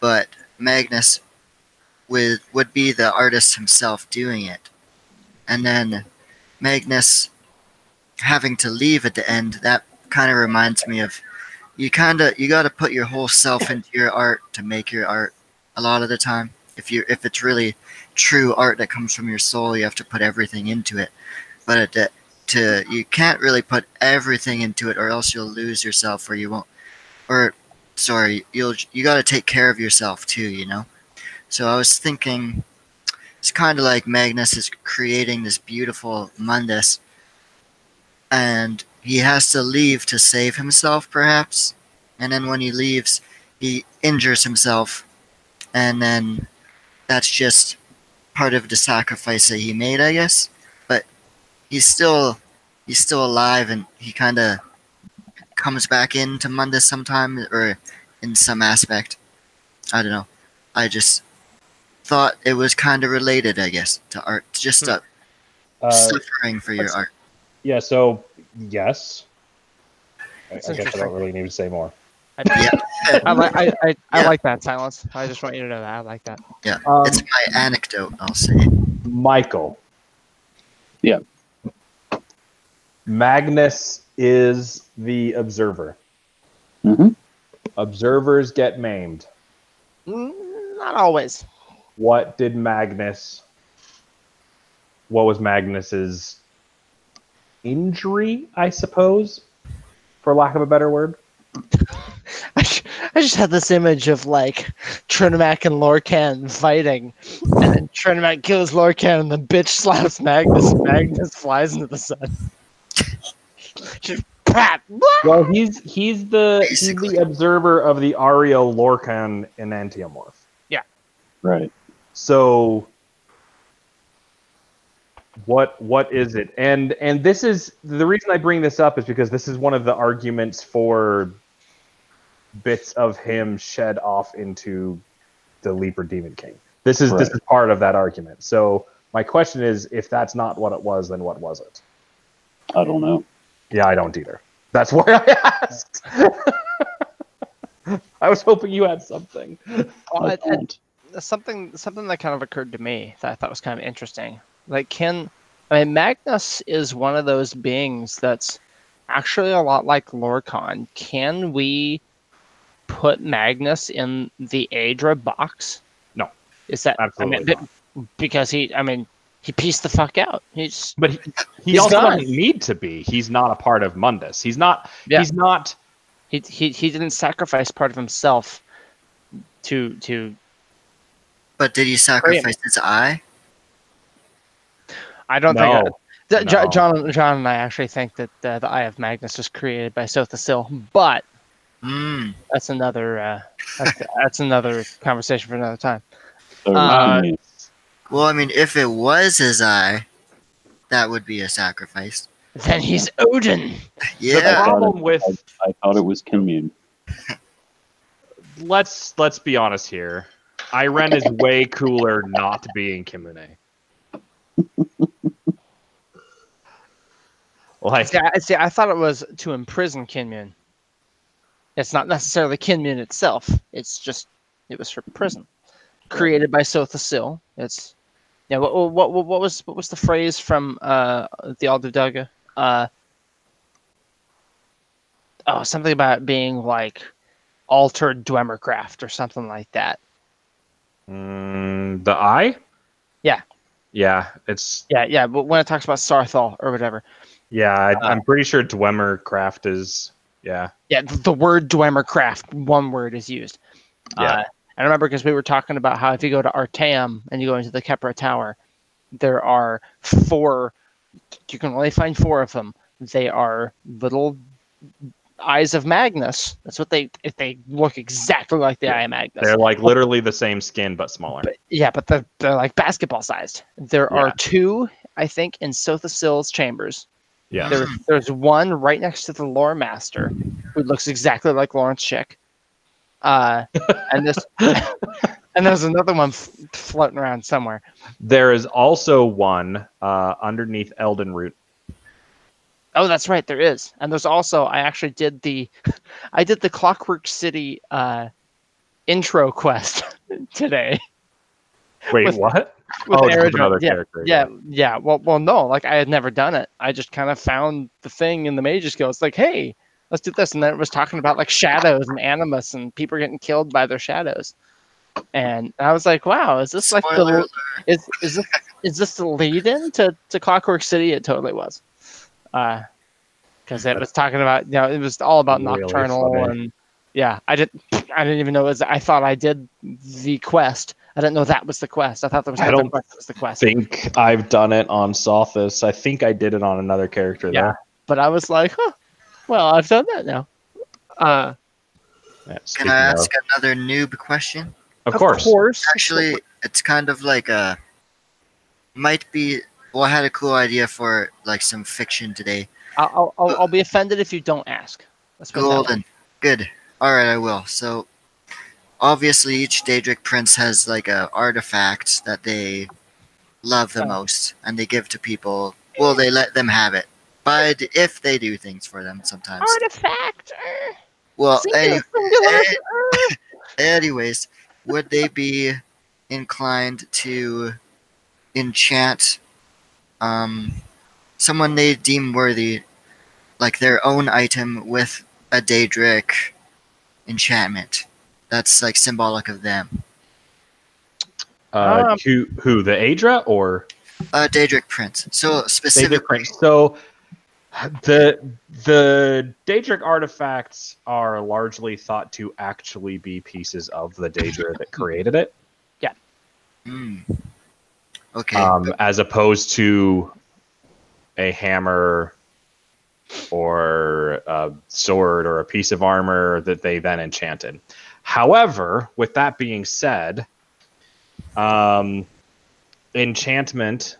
but Magnus would be the artist himself doing it. And then Magnus having to leave at the end, that kind of reminds me of you got to put your whole self into your art to make your art a lot of the time. If it's really true art that comes from your soul, you have to put everything into it. But you can't really put everything into it, or else you'll lose yourself, or you won't. Or sorry, you got to take care of yourself too. So I was thinking, it's kind of like Magnus is creating this beautiful Mundus, and he has to leave to save himself, perhaps. And then when he leaves, he injures himself, and then that's just part of the sacrifice that he made, I guess. But he's still alive, and he kind of comes back into Mundus sometime, or in some aspect. I don't know. I just thought it was kind of related, I guess, to art. Just suffering for your art. Yeah, so yes. I guess I interesting. don't really need to say more. I like that, Silence. I just want you to know that. I like that. Yeah, it's my anecdote, I'll say. Michael. Yeah. Magnus is the observer. Mm-hmm. Observers get maimed. Not always. What was Magnus's injury, I suppose, for lack of a better word? I just had this image of like Trinimac and Lorcan fighting, and then Trinimac kills Lorcan, and the bitch slaps Magnus, and Magnus flies into the sun. Just pat. Well, he's the observer of the Ario Lorcan enantiomorph. Yeah. Right. So what is it? And this is the reason I bring this up, is because this is one of the arguments for bits of him shed off into the Leaper Demon King. This is part of that argument. So my question is, if that's not what it was, then what was it? I don't know. Yeah, I don't either. That's why I asked. I was hoping you had something. Well, something that kind of occurred to me that I thought was kind of interesting. Like, Magnus is one of those beings that's actually a lot like Lorcan. Can we put Magnus in the Aedra box? No. Is that absolutely not? Because he pieced the fuck out. He also doesn't need to be. He's not a part of Mundus. He's not. Yeah. He's not. He didn't sacrifice part of himself to. But did he sacrifice his eye? I don't think No. John and I actually think that the Eye of Magnus was created by Sotha Sil, but that's another that's another conversation for another time. So, Well, I mean, if it was his eye, that would be a sacrifice. Then he's Odin. The Yeah. problem with I thought it was Kinmune. let's be honest here. Iren is way cooler not being Kimune. Like, See, I thought it was to imprison Kinmune. It's not necessarily Kinmune itself. It's just it was for prison, created by Sotha Sil. It's what was the phrase from the Aldudaga? Something about it being like altered Dwemercraft or something like that. the eye? Yeah. Yeah, it's Yeah. But when it talks about Sarthal or whatever. yeah. I'm pretty sure Dwemercraft is yeah. Yeah, the word Dwemercraft, one word is used. Yeah. I remember because we were talking about how if you go to Artaeum and you go into the Kepra Tower, there are 4. You can only find 4 of them. They are little eyes of Magnus. That's what they look exactly like the Eye of Magnus. They're like literally the same skin but smaller. But they're like basketball sized. There are 2, I think, in Sotha Sil's chambers. Yeah. There's one right next to the lore master who looks exactly like Lawrence Schick. And this and there's another one floating around somewhere. There is also one underneath Eldenroot. Oh, that's right, there is. And there's also I actually did the Clockwork City intro quest today. Wait, what? With it's another character. Yeah. Well, no, like I had never done it. I just kind of found the thing in the Mage's Guild. It's like, hey, let's do this, and then it was talking about like shadows and animus and people getting killed by their shadows. And I was like, wow, is this like is this the lead-in to Clockwork City? It totally was, because it was talking about it was all about really Nocturnal funny. and I didn't even know I thought I did the quest. I didn't know that was the quest. I thought there was I don't quest that was the quest. think I've done it on Sothis. I think I did it on another character there. But I was like, well, I've done that now. Can I ask another noob question? Of course. Actually, it's kind of like might be. Well, I had a cool idea for like some fiction today. I'll be offended if you don't ask. Let's put it that way. Golden. Good. All right, I will. So, obviously, each Daedric prince has like a artifact that they love the most, and they give to people. Well, they let them have it, but if they do things for them sometimes. Artifact. Well, anyways, would they be inclined to enchant someone they deem worthy, like their own item, with a Daedric enchantment that's like symbolic of them? Who the Aedra or Daedric prince? So specifically, so the Daedric artifacts are largely thought to actually be pieces of the Daedra that created it. Yeah. Okay. As opposed to a hammer or a sword or a piece of armor that they then enchanted. However, with that being said, enchantments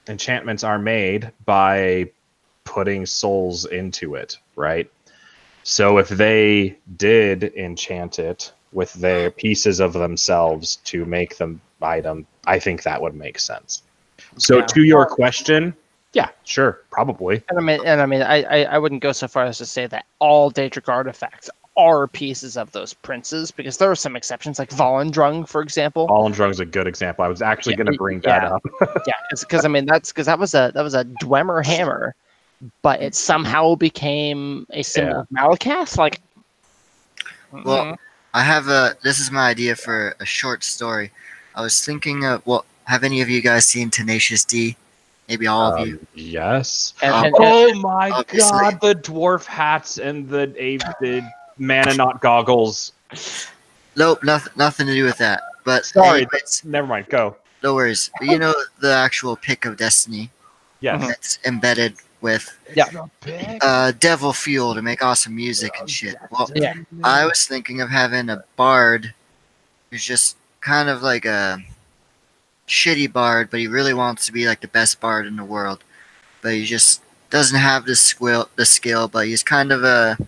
are made by putting souls into it, right? So if they did enchant it with their pieces of themselves to make them item, I think that would make sense. So to your question, yeah, sure, probably. And I mean, I wouldn't go so far as to say that all Daedric artifacts are pieces of those princes, because there are some exceptions, like Volendrung, for example. Volendrung's a good example. I was actually going to bring that up. Yeah, because I mean that was a Dwemer hammer, but it somehow became a symbol of Malakath. Like, well, I have this is my idea for a short story. I was thinking of, well, have any of you guys seen Tenacious D? Maybe all of you. Yes. And my god, the dwarf hats and the mana not goggles. Nope, nothing to do with that. But sorry, anyways, never mind. Go. No worries. You know the actual pick of destiny. Yes. That's embedded with devil fuel to make awesome music and shit. Well, Yeah. I was thinking of having a bard who's just kind of like a shitty bard, but he really wants to be like the best bard in the world. But he just doesn't have the skill, but he's kind of a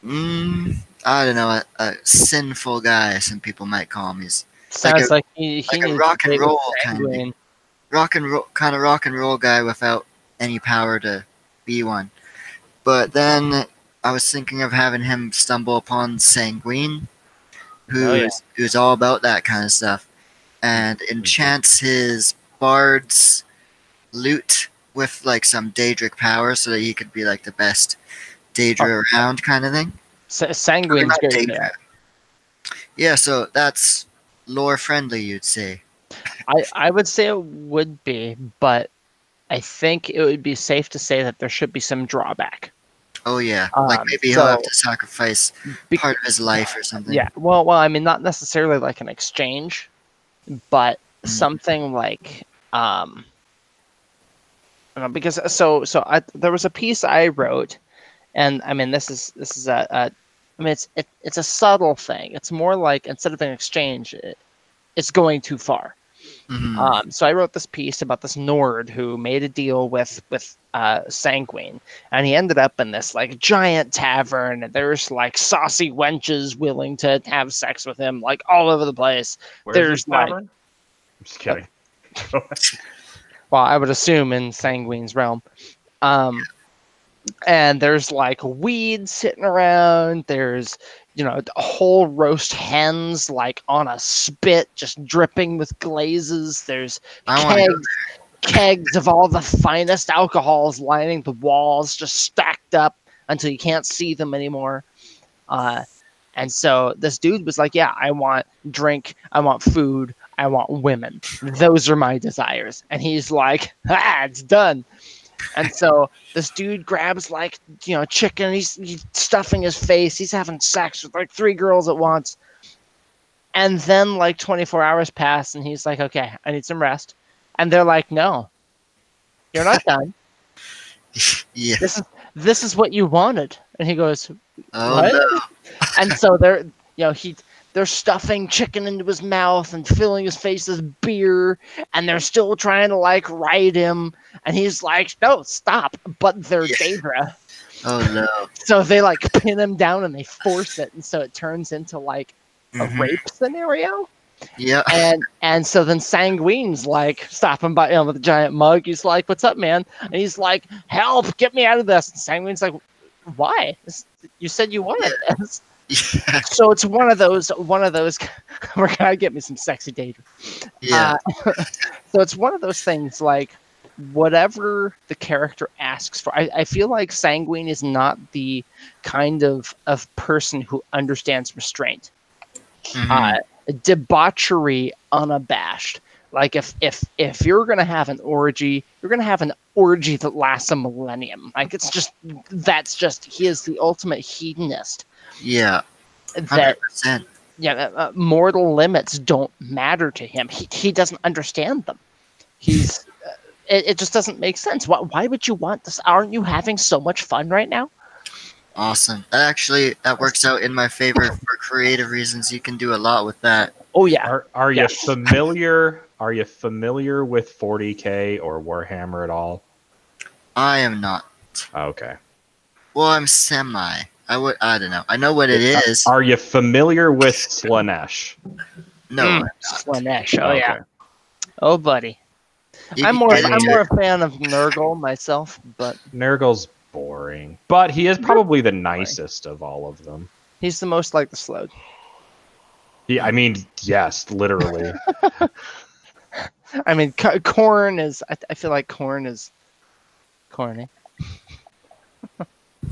I don't know, a sinful guy. Some people might call him. He's Sounds like he like a needs rock to and date with roll Sanguine. rock and roll guy without any power to be one. But then I was thinking of having him stumble upon Sanguine, who's all about that kind of stuff, and enchants his bard's lute with like some Daedric power so that he could be like the best Daedra around kind of thing. Sanguine's Not great. Daedra. Yeah, so that's lore friendly, you'd say. I would say it would be, but I think it would be safe to say that there should be some drawback. Oh yeah, like maybe he'll have to sacrifice part of his life or something. Yeah, well, I mean, not necessarily like an exchange, but something like I don't know, because there was a piece I wrote, and I mean this is I mean it's a subtle thing. It's more like instead of an exchange, it's going too far. Mm-hmm. So I wrote this piece about this Nord who made a deal with Sanguine, and he ended up in this like giant tavern, and there's like saucy wenches willing to have sex with him like all over the place. There's like, I'm just kidding. well, I would assume in Sanguine's realm. And there's like weeds sitting around. There's, whole roast hens like on a spit, just dripping with glazes. There's kegs of all the finest alcohols lining the walls, just stacked up until you can't see them anymore. And so this dude was like, yeah, I want drink, I want food, I want women. Those are my desires. And he's like, it's done. And so this dude grabs like, chicken. He's stuffing his face. He's having sex with like 3 girls at once. And then like 24 hours pass and he's like, okay, I need some rest. And they're like, no, you're not done. Yeah. This is what you wanted. And he goes, what? No. And so they're stuffing chicken into his mouth and filling his face with beer, and they're still trying to like ride him, and he's like, no, stop. But they're Daedra. Oh no. So they like pin him down and they force it, and so it turns into like a rape scenario. Yeah. And so then Sanguine's like stopping by him with a giant mug. He's like, what's up, man? And he's like, help, get me out of this. And Sanguine's like, why? You said you wanted this. Yeah. So it's one of those we're gonna get me some sexy Daedra. Yeah. So it's one of those things like whatever the character asks for. I feel like Sanguine is not the kind of person who understands restraint. Debauchery unabashed. Like if you're gonna have an orgy, you're gonna have an orgy that lasts a millennium. Like that's just he is the ultimate hedonist. Yeah. 100%. Mortal limits don't matter to him. He doesn't understand them. He's it just doesn't make sense. Why would you want this? Aren't you having so much fun right now? Awesome. That works out in my favor for creative reasons. You can do a lot with that. Oh yeah. Are you familiar? Are you familiar with 40K or Warhammer at all? I am not. Okay. Well, I'm semi. I don't know. I know what it is. Are you familiar with Slaanesh? No. Slaanesh. Oh yeah. Oh buddy. I'm more a fan of Nurgle myself, but Nurgle's boring. But he is probably the nicest of all of them. He's the most like the Slode. Yeah, I mean, yes, literally. I mean, Corn is. I feel like Corn is corny.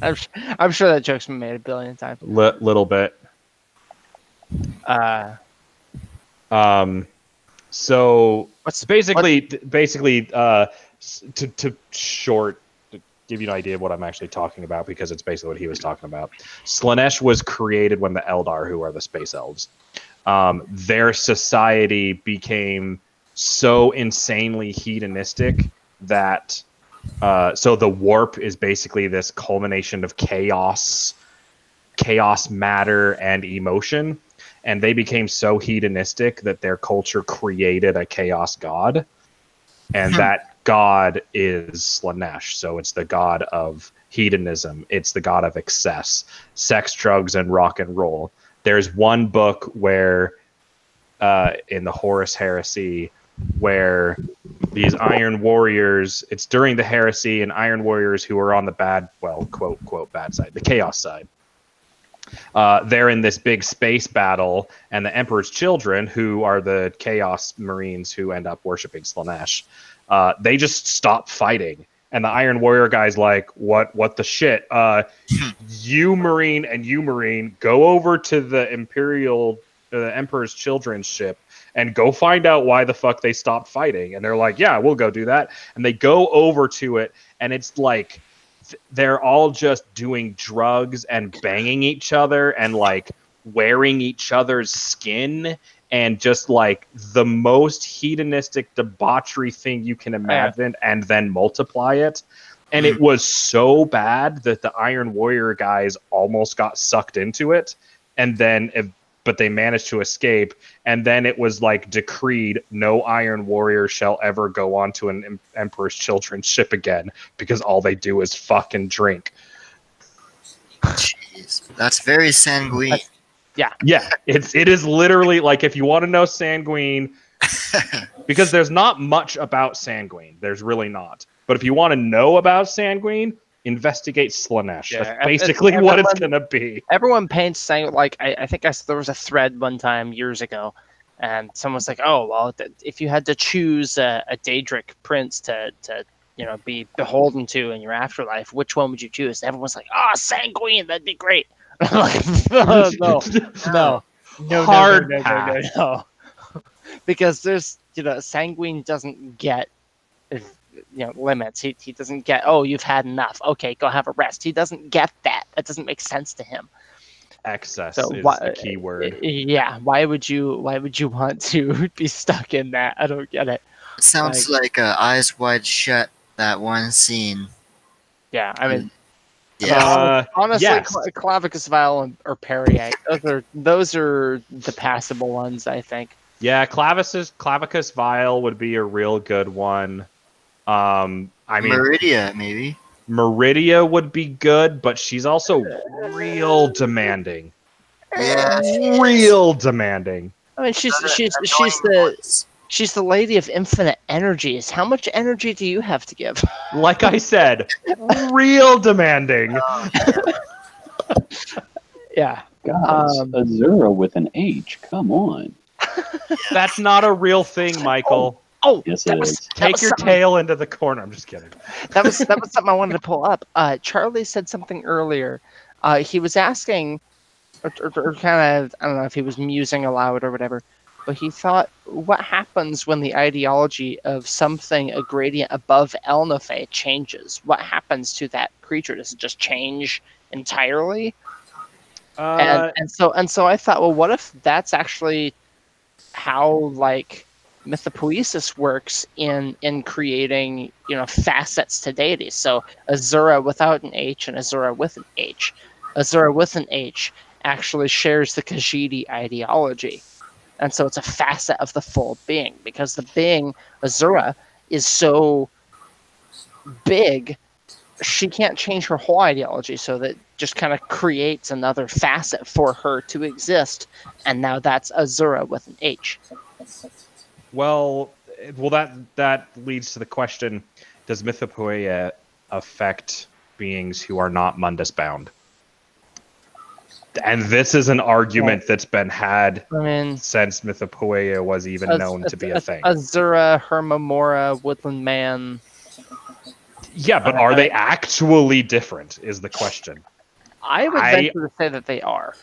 I'm sure that joke's been made a billion times. Little bit. So basically, to give you an idea of what I'm actually talking about, because it's basically what he was talking about. Slaanesh was created when the Eldar, who are the space elves, their society became so insanely hedonistic that so the warp is basically this culmination of chaos matter and emotion, and they became so hedonistic that their culture created a chaos god, and that god is Slanesh. So it's the god of hedonism, it's the god of excess, sex, drugs, and rock and roll. There's one book where in the Horus Heresy where these Iron Warriors, it's during the heresy, and Iron Warriors who are on the bad, well, quote, quote, bad side, the chaos side, they're in this big space battle, and the Emperor's children, who are the Chaos Marines who end up worshipping Slanesh, they just stop fighting. And the Iron Warrior guy's like, what the shit? You Marine and you Marine, go over to the Emperor's children's ship and go find out why the fuck they stopped fighting. And they're like, yeah, we'll go do that. And they go over to it, and it's like they're all just doing drugs and banging each other and like wearing each other's skin and just like the most hedonistic debauchery thing you can imagine, and then multiply it. And it was so bad that the Iron Warrior guys almost got sucked into it, and then but they managed to escape. And then it was like decreed, no Iron Warrior shall ever go onto an Emperor's Children's ship again, because all they do is fuck and drink. Jeez, that's very sanguine. Yeah, it is literally like, if you want to know sanguine, because there's not much about sanguine. There's really not. But if you want to know about sanguine, investigate Slanesh. Yeah, that's basically what it's going to be. Everyone paints saying, like, I think there was a thread one time years ago, and someone's like, oh, well, if you had to choose a Daedric prince to be beholden to in your afterlife, which one would you choose? Everyone's like, oh, sanguine, that'd be great. I'm like, no. Because there's, sanguine doesn't get, limits. He doesn't get, oh, you've had enough, okay, go have a rest. He doesn't get that. That doesn't make sense to him. Excess is the key word. Yeah, why would you want to be stuck in that? I don't get it. It sounds like Eyes Wide Shut, that one scene. Yeah, I mean, yeah. Honestly, yes. Clavicus Vile or Periite, those are the passable ones, I think. Yeah, Clavicus Vile would be a real good one. I mean, Meridia, maybe. Meridia would be good, but she's also real demanding. Yeah, real demanding. I mean, she's the lady of infinite energies. How much energy do you have to give? Like I said, real demanding. Yeah. Guys, Azura with an H. Come on. That's not a real thing, Michael. Oh, yes, it is. Take your tail into the corner. I'm just kidding. That was something I wanted to pull up. Charlie said something earlier. He was asking, or kind of, I don't know if he was musing aloud or whatever, but he thought, what happens when the ideology of something a gradient above Elnathe changes? What happens to that creature? Does it just change entirely? And so I thought, well, what if that's actually how like mythopoesis works in creating facets to deities? So Azura without an H and Azura with an H. Azura with an H actually shares the Khajiit ideology, and so it's a facet of the full being, because the being Azura is so big, she can't change her whole ideology, so that just kind of creates another facet for her to exist, and now that's Azura with an H. Well, that leads to the question: does mythopoeia affect beings who are not mundus bound? And this is an argument that's been had since mythopoeia was even known to be a thing. Azura, Hermamora, Woodland Man. Yeah, but are they actually different is the question. I would venture to say that they are.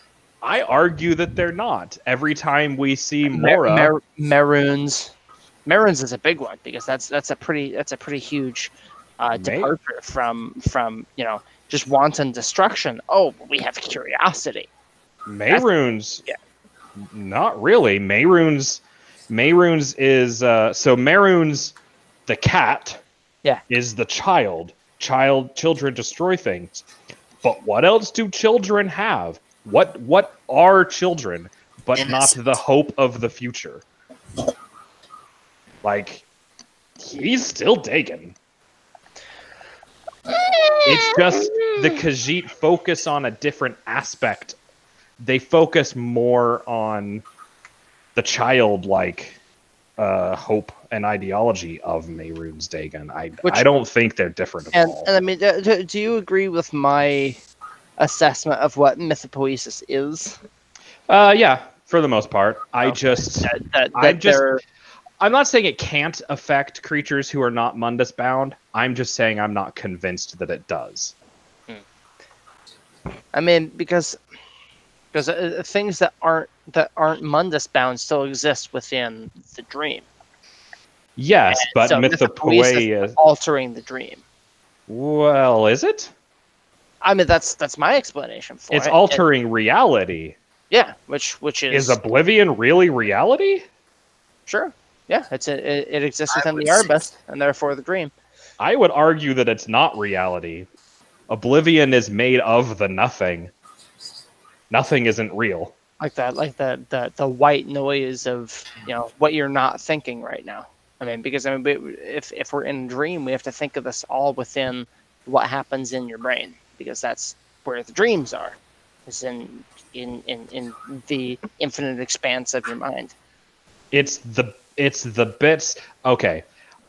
I argue that they're not. Every time we see Mora, Maroons is a big one, because that's a pretty huge departure from just wanton destruction. Oh, we have curiosity. Mayrunes, not really. Mayrunes, Mehrunes is so Mehrunes, the cat, Yeah. is the child. Children destroy things. But what else do children have? What are children but Innocent. not the hope of the future? Like, he's still Dagon. It's just the Khajiit focus on a different aspect. They focus more on the childlike hope and ideology of Mehrunes Dagon. I don't think they're different at all. And I mean, do you agree with my assessment of what mythopoesis is? Yeah, for the most part. I'm not saying it can't affect creatures who are not Mundus bound. I'm just saying I'm not convinced that it does. I mean, because things that aren't Mundus bound still exist within the dream. Yes, And but so mythopoeia is altering the dream. Well, is it? I mean, that's my explanation for it. It's altering reality. Yeah, which is Oblivion really reality? Sure. Yeah, it exists within the Arbus, and therefore the dream. I would argue that it's not reality. Oblivion is made of the nothing. Nothing isn't real. Like the white noise of what you're not thinking right now. I mean, because if we're in a dream, we have to think of this all within what happens in your brain, because that's where the dreams are, is in the infinite expanse of your mind. It's the bits. Okay,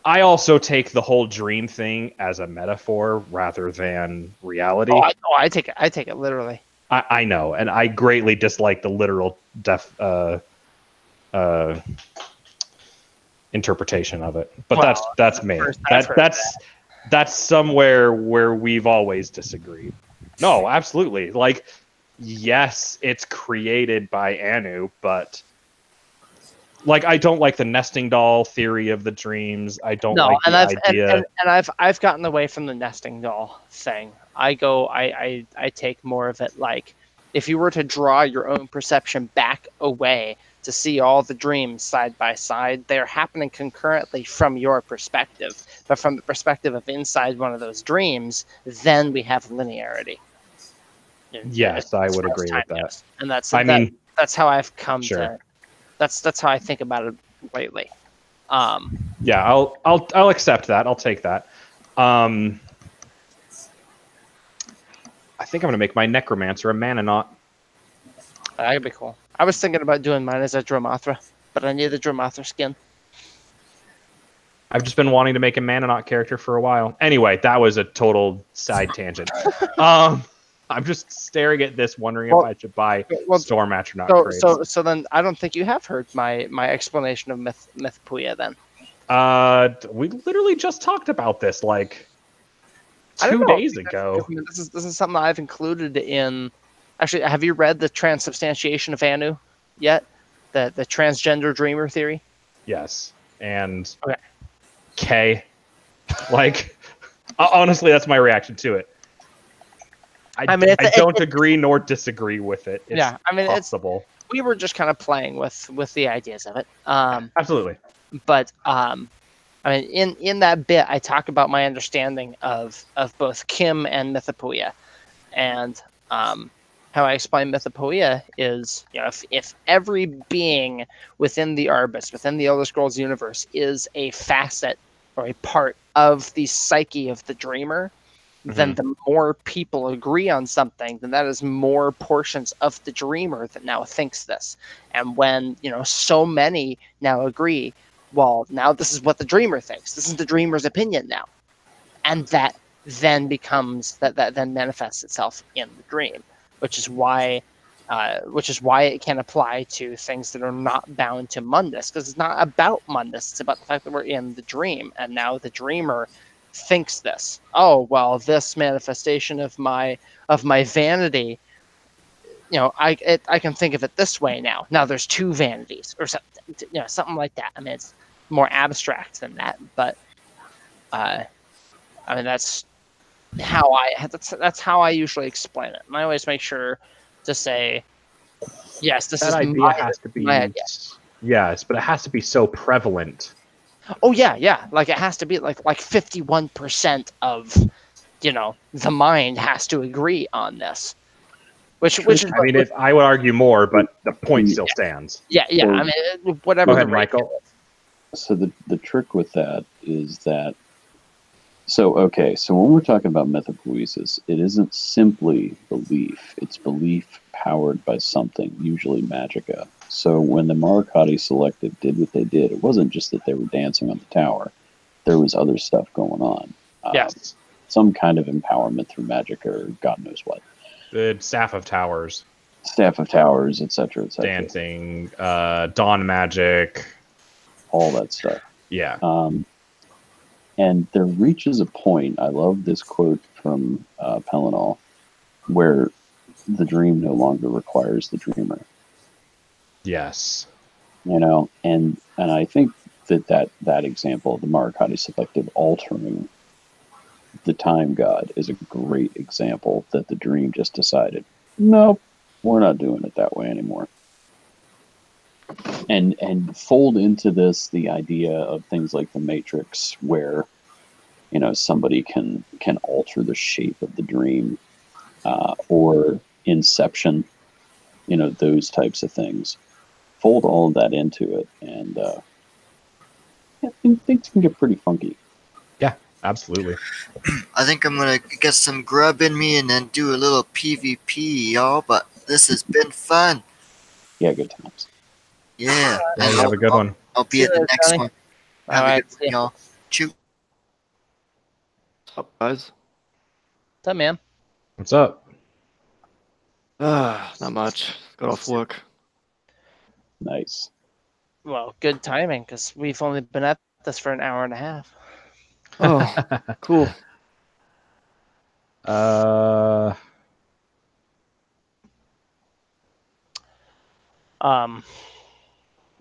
I also take the whole dream thing as a metaphor rather than reality. I take it literally. I know, and I greatly dislike the literal interpretation of it. But that's me. That's somewhere where we've always disagreed. No, absolutely. Like, yes, it's created by Anu, but like, I don't like the nesting doll theory of the dreams. I don't like the idea. And I've gotten away from the nesting doll thing. I take more of it like, if you were to draw your own perception back away to see all the dreams side by side, they're happening concurrently from your perspective. But from the perspective of inside one of those dreams, then we have linearity. Yes, I would agree with that. And that's how I've come to. That's how I think about it lately. Yeah, I'll accept that. I'll take that. I think I'm gonna make my necromancer a Mananaut. That'd be cool. I was thinking about doing mine as a Dromothra, but I need the Dromothra skin. I've just been wanting to make a Mananaut character for a while. Anyway, that was a total side tangent. I'm just staring at this, wondering if I should buy Storm Astronaut crates. So then I don't think you have heard my explanation of Mythopoeia then. We literally just talked about this like 2 days ago. This is something I've included in. Actually, have you read the transubstantiation of Anu yet? The transgender dreamer theory? Yes. And K. Like, honestly, that's my reaction to it. I don't agree nor disagree with it. It's possible. We were just kind of playing with the ideas of it. Absolutely. But I mean, in that bit, I talk about my understanding of both Kim and Mythopoeia, and how I explain Mythopoeia is, if every being within the Arbus, within the Elder Scrolls universe, is a facet or a part of the psyche of the dreamer, then the more people agree on something, then that is more portions of the dreamer that now thinks this. And when, so many now agree, well, now this is what the dreamer thinks. This is the dreamer's opinion now. And that then becomes, that then manifests itself in the dream, which is why it can apply to things that are not bound to Mundus, because it's not about Mundus. It's about the fact that we're in the dream, and now the dreamer thinks this. Oh, well, this manifestation of my vanity, I can think of it this way now. Now there's 2 vanities, or something like that. I mean, it's more abstract than that, but I mean, that's how I usually explain it. And I always make sure to say, yes, this that is idea has to be my idea. Yes, but it has to be so prevalent. Oh yeah. Like it has to be like 51% of, the mind has to agree on this. Which is I mean, I would argue more, but the point still stands. Yeah. So- I mean, whatever Go ahead, the rate Michael. is. So the trick with that is that, so when we're talking about metapoiesis, it isn't simply belief. It's belief powered by something, usually magica. So when the Maracati Selective did what they did, it wasn't just that they were dancing on the tower. There was other stuff going on. Yes. Some kind of empowerment through magic or God knows what. The Staff of Towers. Staff of Towers, etc., etc. Dancing, Dawn Magic. All that stuff. Yeah. And there reaches a point, I love this quote from Pellinol, where the dream no longer requires the dreamer. Yes. And I think that example, the Maracati Selective altering the time god, is a great example that the dream just decided, nope, we're not doing it that way anymore. And fold into this the idea of things like the Matrix, where somebody can alter the shape of the dream, or Inception, those types of things. Fold all of that into it, and things can get pretty funky. Yeah, absolutely. I think I'm gonna get some grub in me and then do a little PvP, y'all. But this has been fun. Yeah, good times. Yeah. Yeah, you have a good one. I'll be at the next one. All right, Have a good one, y'all. Chew. What's up, guys? What's up, man? What's up? Not much. Got off work. Nice. Well, good timing because we've only been at this for an hour and a half. Oh, cool.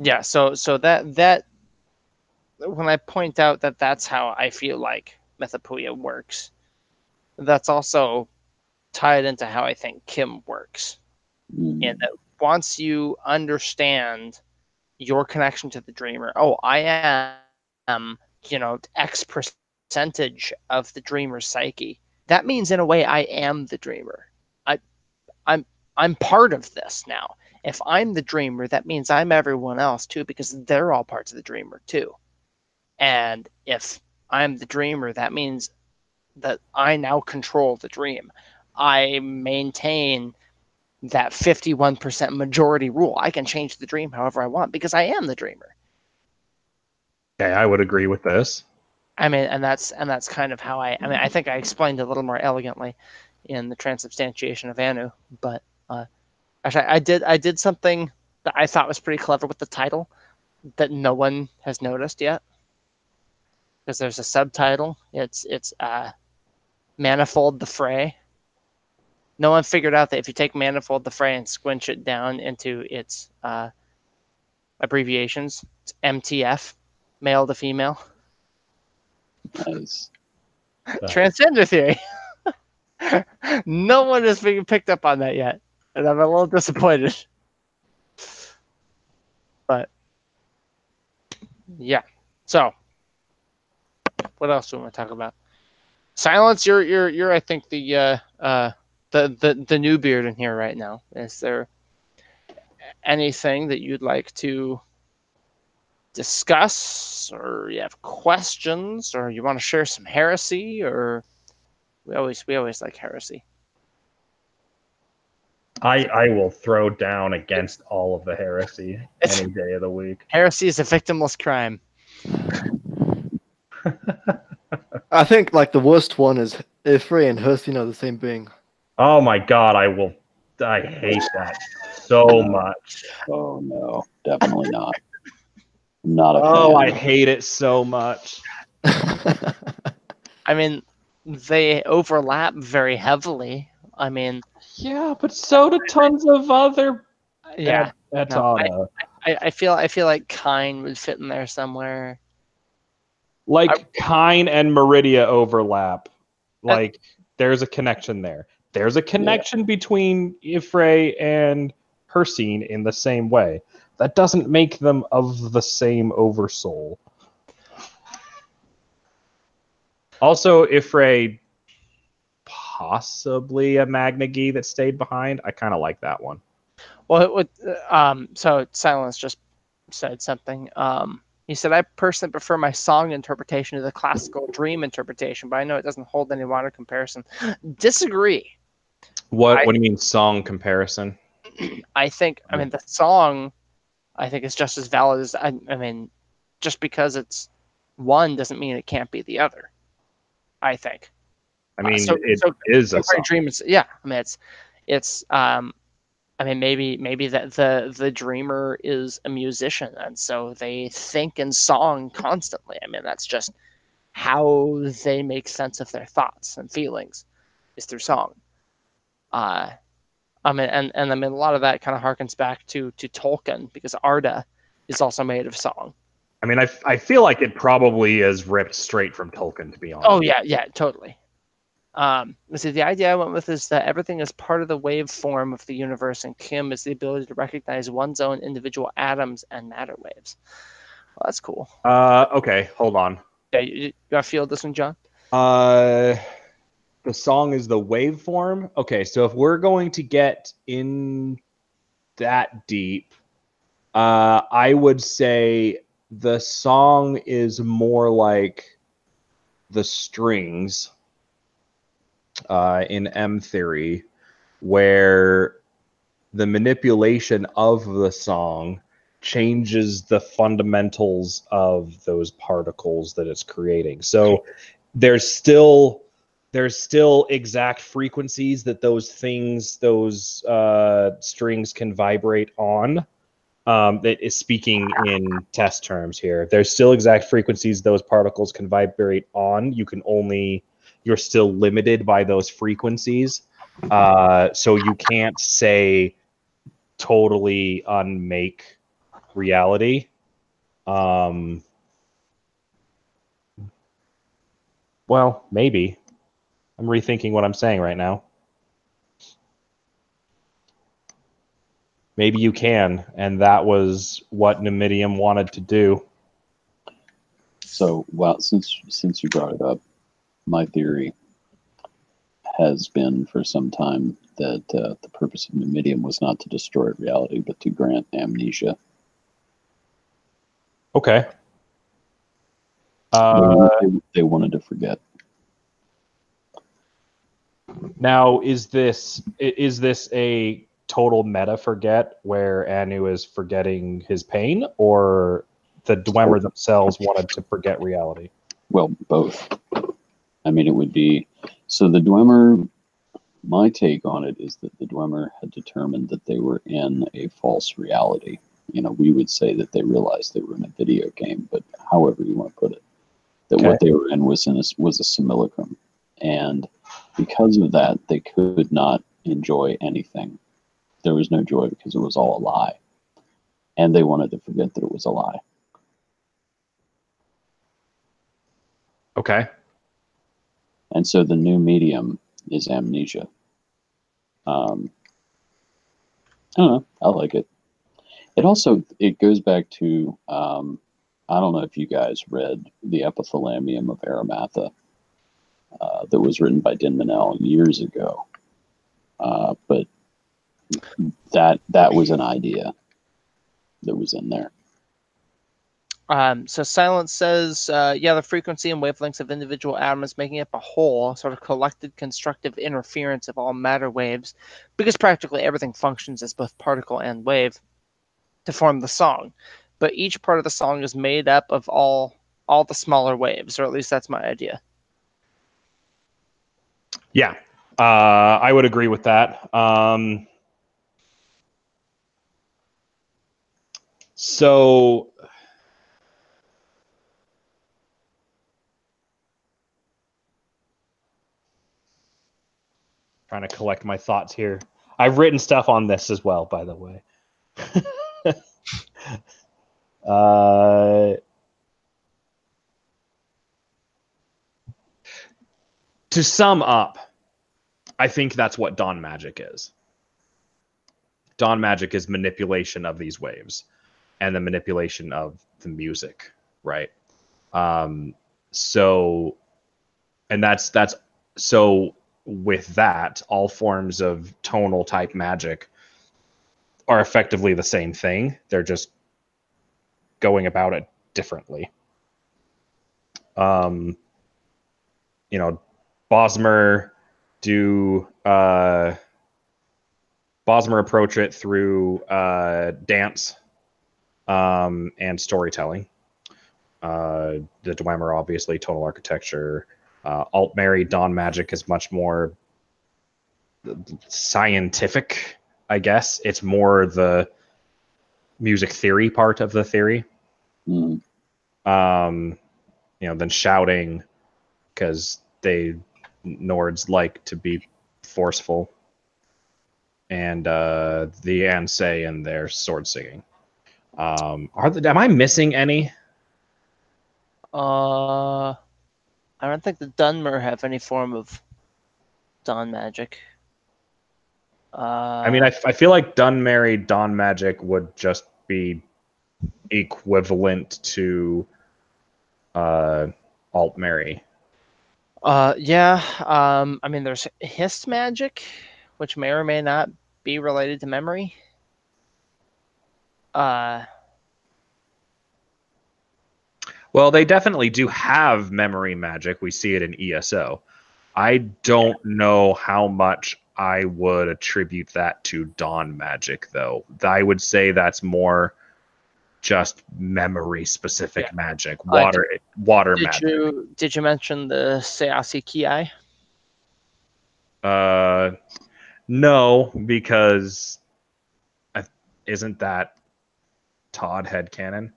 Yeah. So that when I point out that that's how I feel like Mythopoeia works, that's also tied into how I think Kim works. And that once you understand your connection to the dreamer, I am, X percentage of the dreamer's psyche. That means in a way I am the dreamer. I'm part of this now. If I'm the dreamer, that means I'm everyone else too, because they're all parts of the dreamer too. And if I'm the dreamer, that means that I now control the dream. I maintain that 51% majority rule. I can change the dream however I want because I am the dreamer. Okay, I would agree with this. I mean, and that's kind of how I think I explained it a little more elegantly in the transubstantiation of Anu, but actually I did something that I thought was pretty clever with the title that no one has noticed yet. Because there's a subtitle. It's Manifold the Fray. No one figured out that if you take Manifold the Fray and squinch it down into its abbreviations, it's MTF, male to female. Nice. Transgender theory. No one has picked up on that yet, and I'm a little disappointed. But yeah, so what else do we want to talk about? Silence, you're I think the new beard in here right now. Is there anything that you'd like to discuss, or you have questions, or you want to share some heresy, or we always like heresy. I will throw down against all of the heresy any day of the week. Heresy is a victimless crime. I think like the worst one is Ifri and Hersey are the same being. Oh my god, I hate that so much. Oh no, definitely not. I'm not a Oh, fan. I hate it so much. I mean, they overlap very heavily. I mean, Yeah, but so do tons of other. yeah. Etana. I feel like Kine would fit in there somewhere. Like Kine and Meridia overlap. Like there's a connection there. There's a connection between Ifray and Hersine in the same way. that doesn't make them of the same oversoul. Also, Ifray, possibly a Magnagi that stayed behind. I kind of like that one. Well, so Silence just said something. He said, I personally prefer my song interpretation to the classical dream interpretation, but I know it doesn't hold any water comparison. Disagree. What do you mean song comparison? I think, the song, I think is just as valid as, I mean, just because it's one doesn't mean it can't be the other, I think. I mean, it is a song. Dream is, yeah, maybe that the dreamer is a musician, and so they think in song constantly. That's just how they make sense of their thoughts and feelings, is through song. And a lot of that kind of harkens back to Tolkien, because Arda is also made of song. I feel like it probably is ripped straight from Tolkien, to be honest. Oh yeah, totally. The idea I went with is that everything is part of the waveform of the universe, and Kim is the ability to recognize one's own individual atoms and matter waves. Well, that's cool. Okay, hold on. Yeah, you got to feel this one, John? The song is the waveform? Okay, so if we're going to get in that deep, I would say the song is more like the strings in M theory, where the manipulation of the song changes the fundamentals of those particles that it's creating. So there's still exact frequencies that those strings can vibrate on. That is speaking in test terms here. There's still exact frequencies those particles can vibrate on. You're still limited by those frequencies. So you can't say totally unmake reality. Well, maybe. I'm rethinking what I'm saying right now. Maybe you can, and that was what Numidium wanted to do. So, well, since you brought it up, my theory has been for some time that the purpose of Numidium was not to destroy reality, but to grant amnesia. Okay. They wanted to forget. Now, is this a total meta forget where Anu is forgetting his pain, or the Dwemer themselves wanted to forget reality? Well, both. It would be... So the Dwemer, my take on it is that the Dwemer had determined that they were in a false reality. We would say that they realized they were in a video game, but however you want to put it, that what they were in was a simulacrum. And because of that, they could not enjoy anything. There was no joy because it was all a lie. And they wanted to forget that it was a lie. Okay. And so the new medium is amnesia. I don't know. I like it. It goes back to, I don't know if you guys read the Epithalamium of Aramatha that was written by Din Manel years ago. But that was an idea that was in there. So Silence says, the frequency and wavelengths of individual atoms making up a whole, sort of collected constructive interference of all matter waves, because practically everything functions as both particle and wave to form the song. But each part of the song is made up of all the smaller waves, or at least that's my idea. Yeah, I would agree with that. So trying to collect my thoughts here. I've written stuff on this as well, by the way. To sum up, I think that's what Dawn Magic is. Dawn Magic is manipulation of these waves. and the manipulation of the music, right? So with that, all forms of tonal type magic are effectively the same thing. They're just going about it differently. You know, Bosmer approach it through dance and storytelling. The Dwemer, obviously, tonal architecture. Altmary Dawn Magic is much more scientific, I guess. It's more the music theory part of the theory. Mm. Than shouting, because Nords like to be forceful. And the Ansei and their sword singing. Am I missing any? I don't think the Dunmer have any form of dawn magic. I mean, I feel like Dunmary Dawn Magic would just be equivalent to Altmary. Yeah. I mean, there's Hist magic, which may or may not be related to memory. Well, they definitely do have memory magic. We see it in ESO. I don't know how much I would attribute that to Dawn magic, though. I would say that's more just memory specific magic. Water magic. Did you mention the Seasi Ki? No, because isn't that Todd headcanon?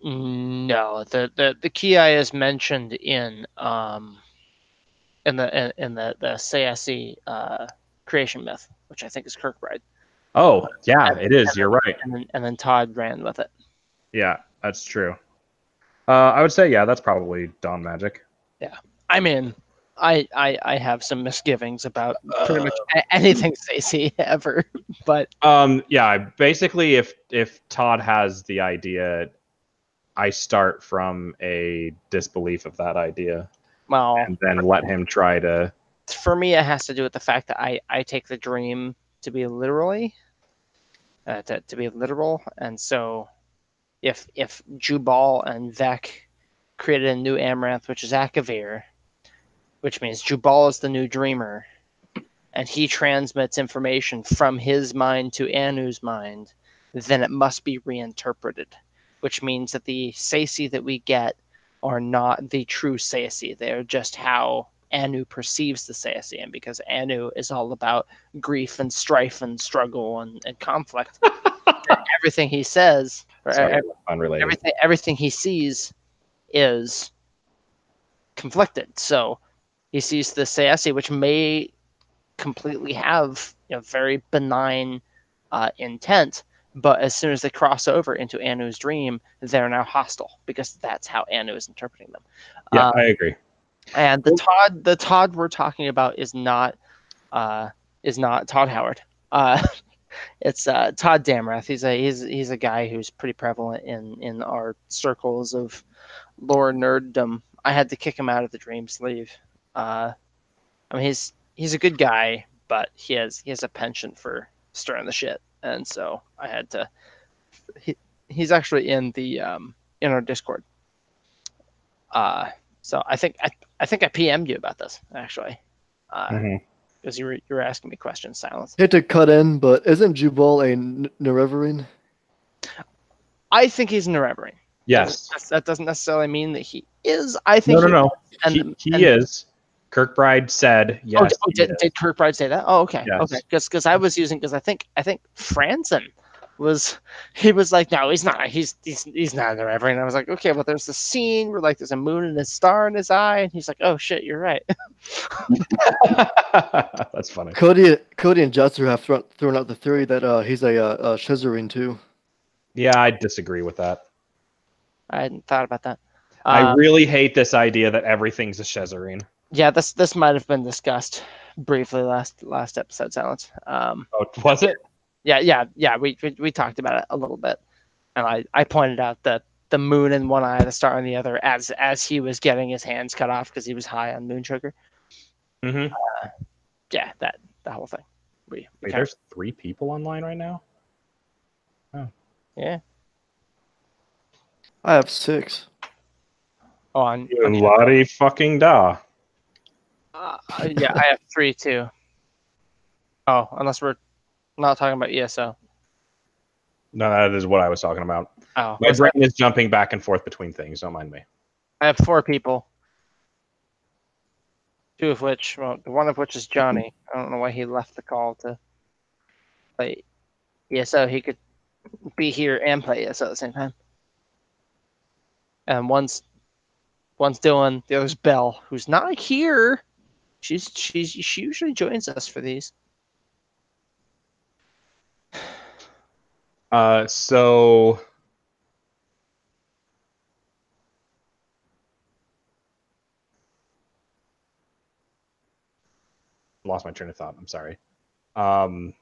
No, the Ki is mentioned in the Seasi creation myth, which I think is Kirkbride. Oh, yeah, it is. You're right. And then Todd ran with it. Yeah, that's true. I would say, yeah, that's probably Dawn magic. Yeah, I mean, I have some misgivings about pretty much anything Seasi ever, but yeah, basically, if Todd has the idea, I start from a disbelief of that idea. Well, and then let him try to. For me, it has to do with the fact that I take the dream to be literally, to be literal, and so if Jubal and Vec created a new Amaranth, which is Akavir, which means Jubal is the new dreamer, and he transmits information from his mind to Anu's mind, then it must be reinterpreted, which means that the Seisi that we get are not the true Seisi. They're just how Anu perceives the Seisi, and because Anu is all about grief and strife and struggle and conflict, everything he says, unrelated. Everything he sees is conflicted. So he sees the Seisi, which may completely have very benign intent, but as soon as they cross over into Anu's dream, they're now hostile because that's how Anu is interpreting them. Yeah, I agree. And the Todd we're talking about is not Todd Howard. It's Todd Damrath. He's a guy who's pretty prevalent in our circles of lore nerddom. I had to kick him out of the Dream Sleeve. I mean, he's a good guy, but he has a penchant for stirring the shit, and so I had to. He's actually in our Discord. So I think I PM'd you about this actually, because you were asking me questions. Silence. Hate to cut in, but isn't Jubal a Nerevarine? I think he's Nerevarine. Yes. That doesn't necessarily mean that he is. I think no. He is. Kirkbride said yes. Did Kirkbride say that? Oh, okay. Yes. Okay. Because I was using I think Franzen was like, no, he's not. He's not Nerevarine. And I was like, okay, well, there's the scene where there's a moon and a star in his eye, and he's like, oh shit, you're right. That's funny. Cody and Jatsu have thrown out the theory that he's a Shizarine too. Yeah, I disagree with that. I hadn't thought about that. I really hate this idea that everything's a Shezarine. Yeah, this might have been discussed briefly last episode, Silence. Oh, was it? Yeah. We talked about it a little bit. And I pointed out that the moon in one eye, the star in the other, as he was getting his hands cut off because he was high on moon sugar. Mm-hmm. Yeah, that whole thing. Wait, there's 3 people online right now? Oh. Yeah. I have 6. Oh, on Lottie fucking da. yeah, I have 3 too. Oh, unless we're not talking about ESO. No, that is what I was talking about. Oh, my brain is jumping back and forth between things. Don't mind me. I have 4 people. 2 of which, well, one of which is Johnny. I don't know why he left the call to play ESO. He could be here and play ESO at the same time. And one's Dylan, the other's Belle, who's not here. She usually joins us for these. So lost my train of thought. I'm sorry. Right.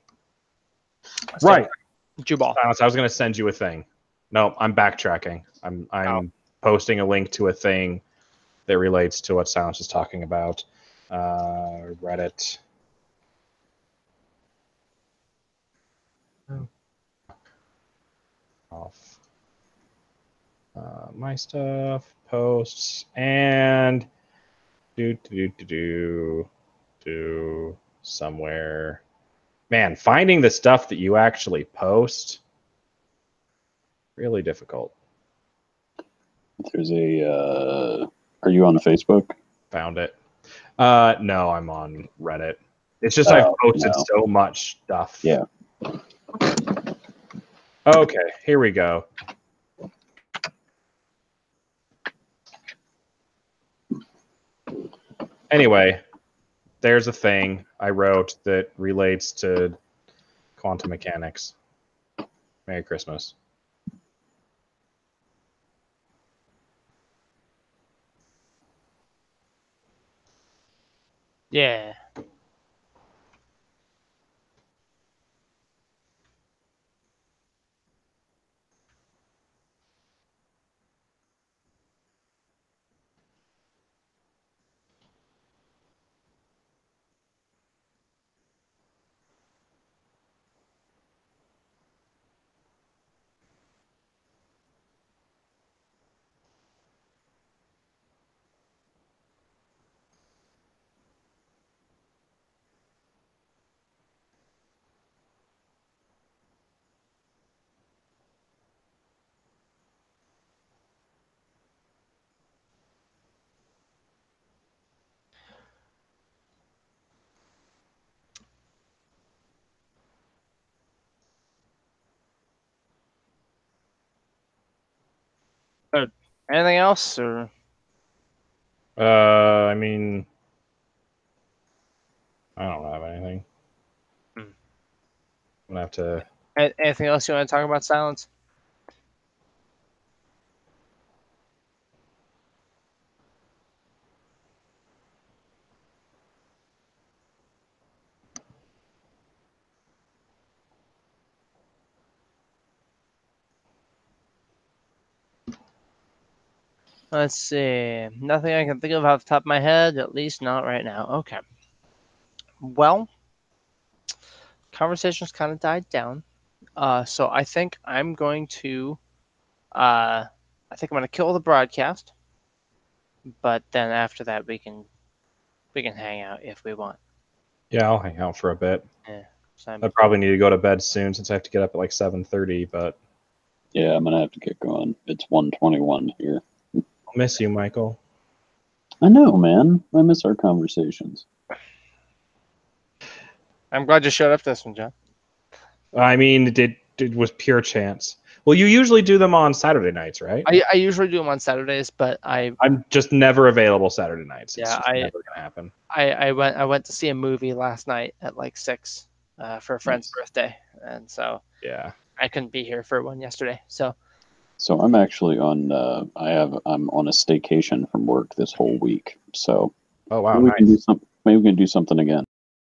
Jubal. Silence. I was going to send you a thing. No, I'm backtracking. I'm posting a link to a thing that relates to what Silence is talking about. Reddit. Off. My stuff, posts, and do somewhere. Man, finding the stuff that you actually post, really difficult. There's a. Are you on Facebook? Found it. No, I'm on Reddit. It's just I've posted so much stuff. Yeah. Okay, here we go. Anyway, there's a thing I wrote that relates to quantum mechanics. Merry Christmas. Yeah. Anything else, or? I mean, I don't have anything. I'm gonna have to. Anything else you want to talk about, Silence? Let's see. Nothing I can think of off the top of my head, at least not right now. Okay. Well, conversation's kind of died down. So I think I'm going to kill the broadcast. But then after that we can hang out if we want. Yeah, I'll hang out for a bit. Yeah. I probably need to go to bed soon since I have to get up at like 7:30, but yeah, I'm gonna have to get going. It's 1:21 here. I'll miss you, Michael. I know, man. I miss our conversations. I'm glad you showed up this one, John. I mean, it was pure chance. Well, you usually do them on Saturday nights, right? I usually do them on Saturdays, but I'm just never available Saturday nights. It's just never gonna happen. I went to see a movie last night at like 6 for a friend's birthday, and so yeah, I couldn't be here for one yesterday. So I'm actually on. I'm on a staycation from work this whole week. So oh wow, maybe nice. maybe we can do something again.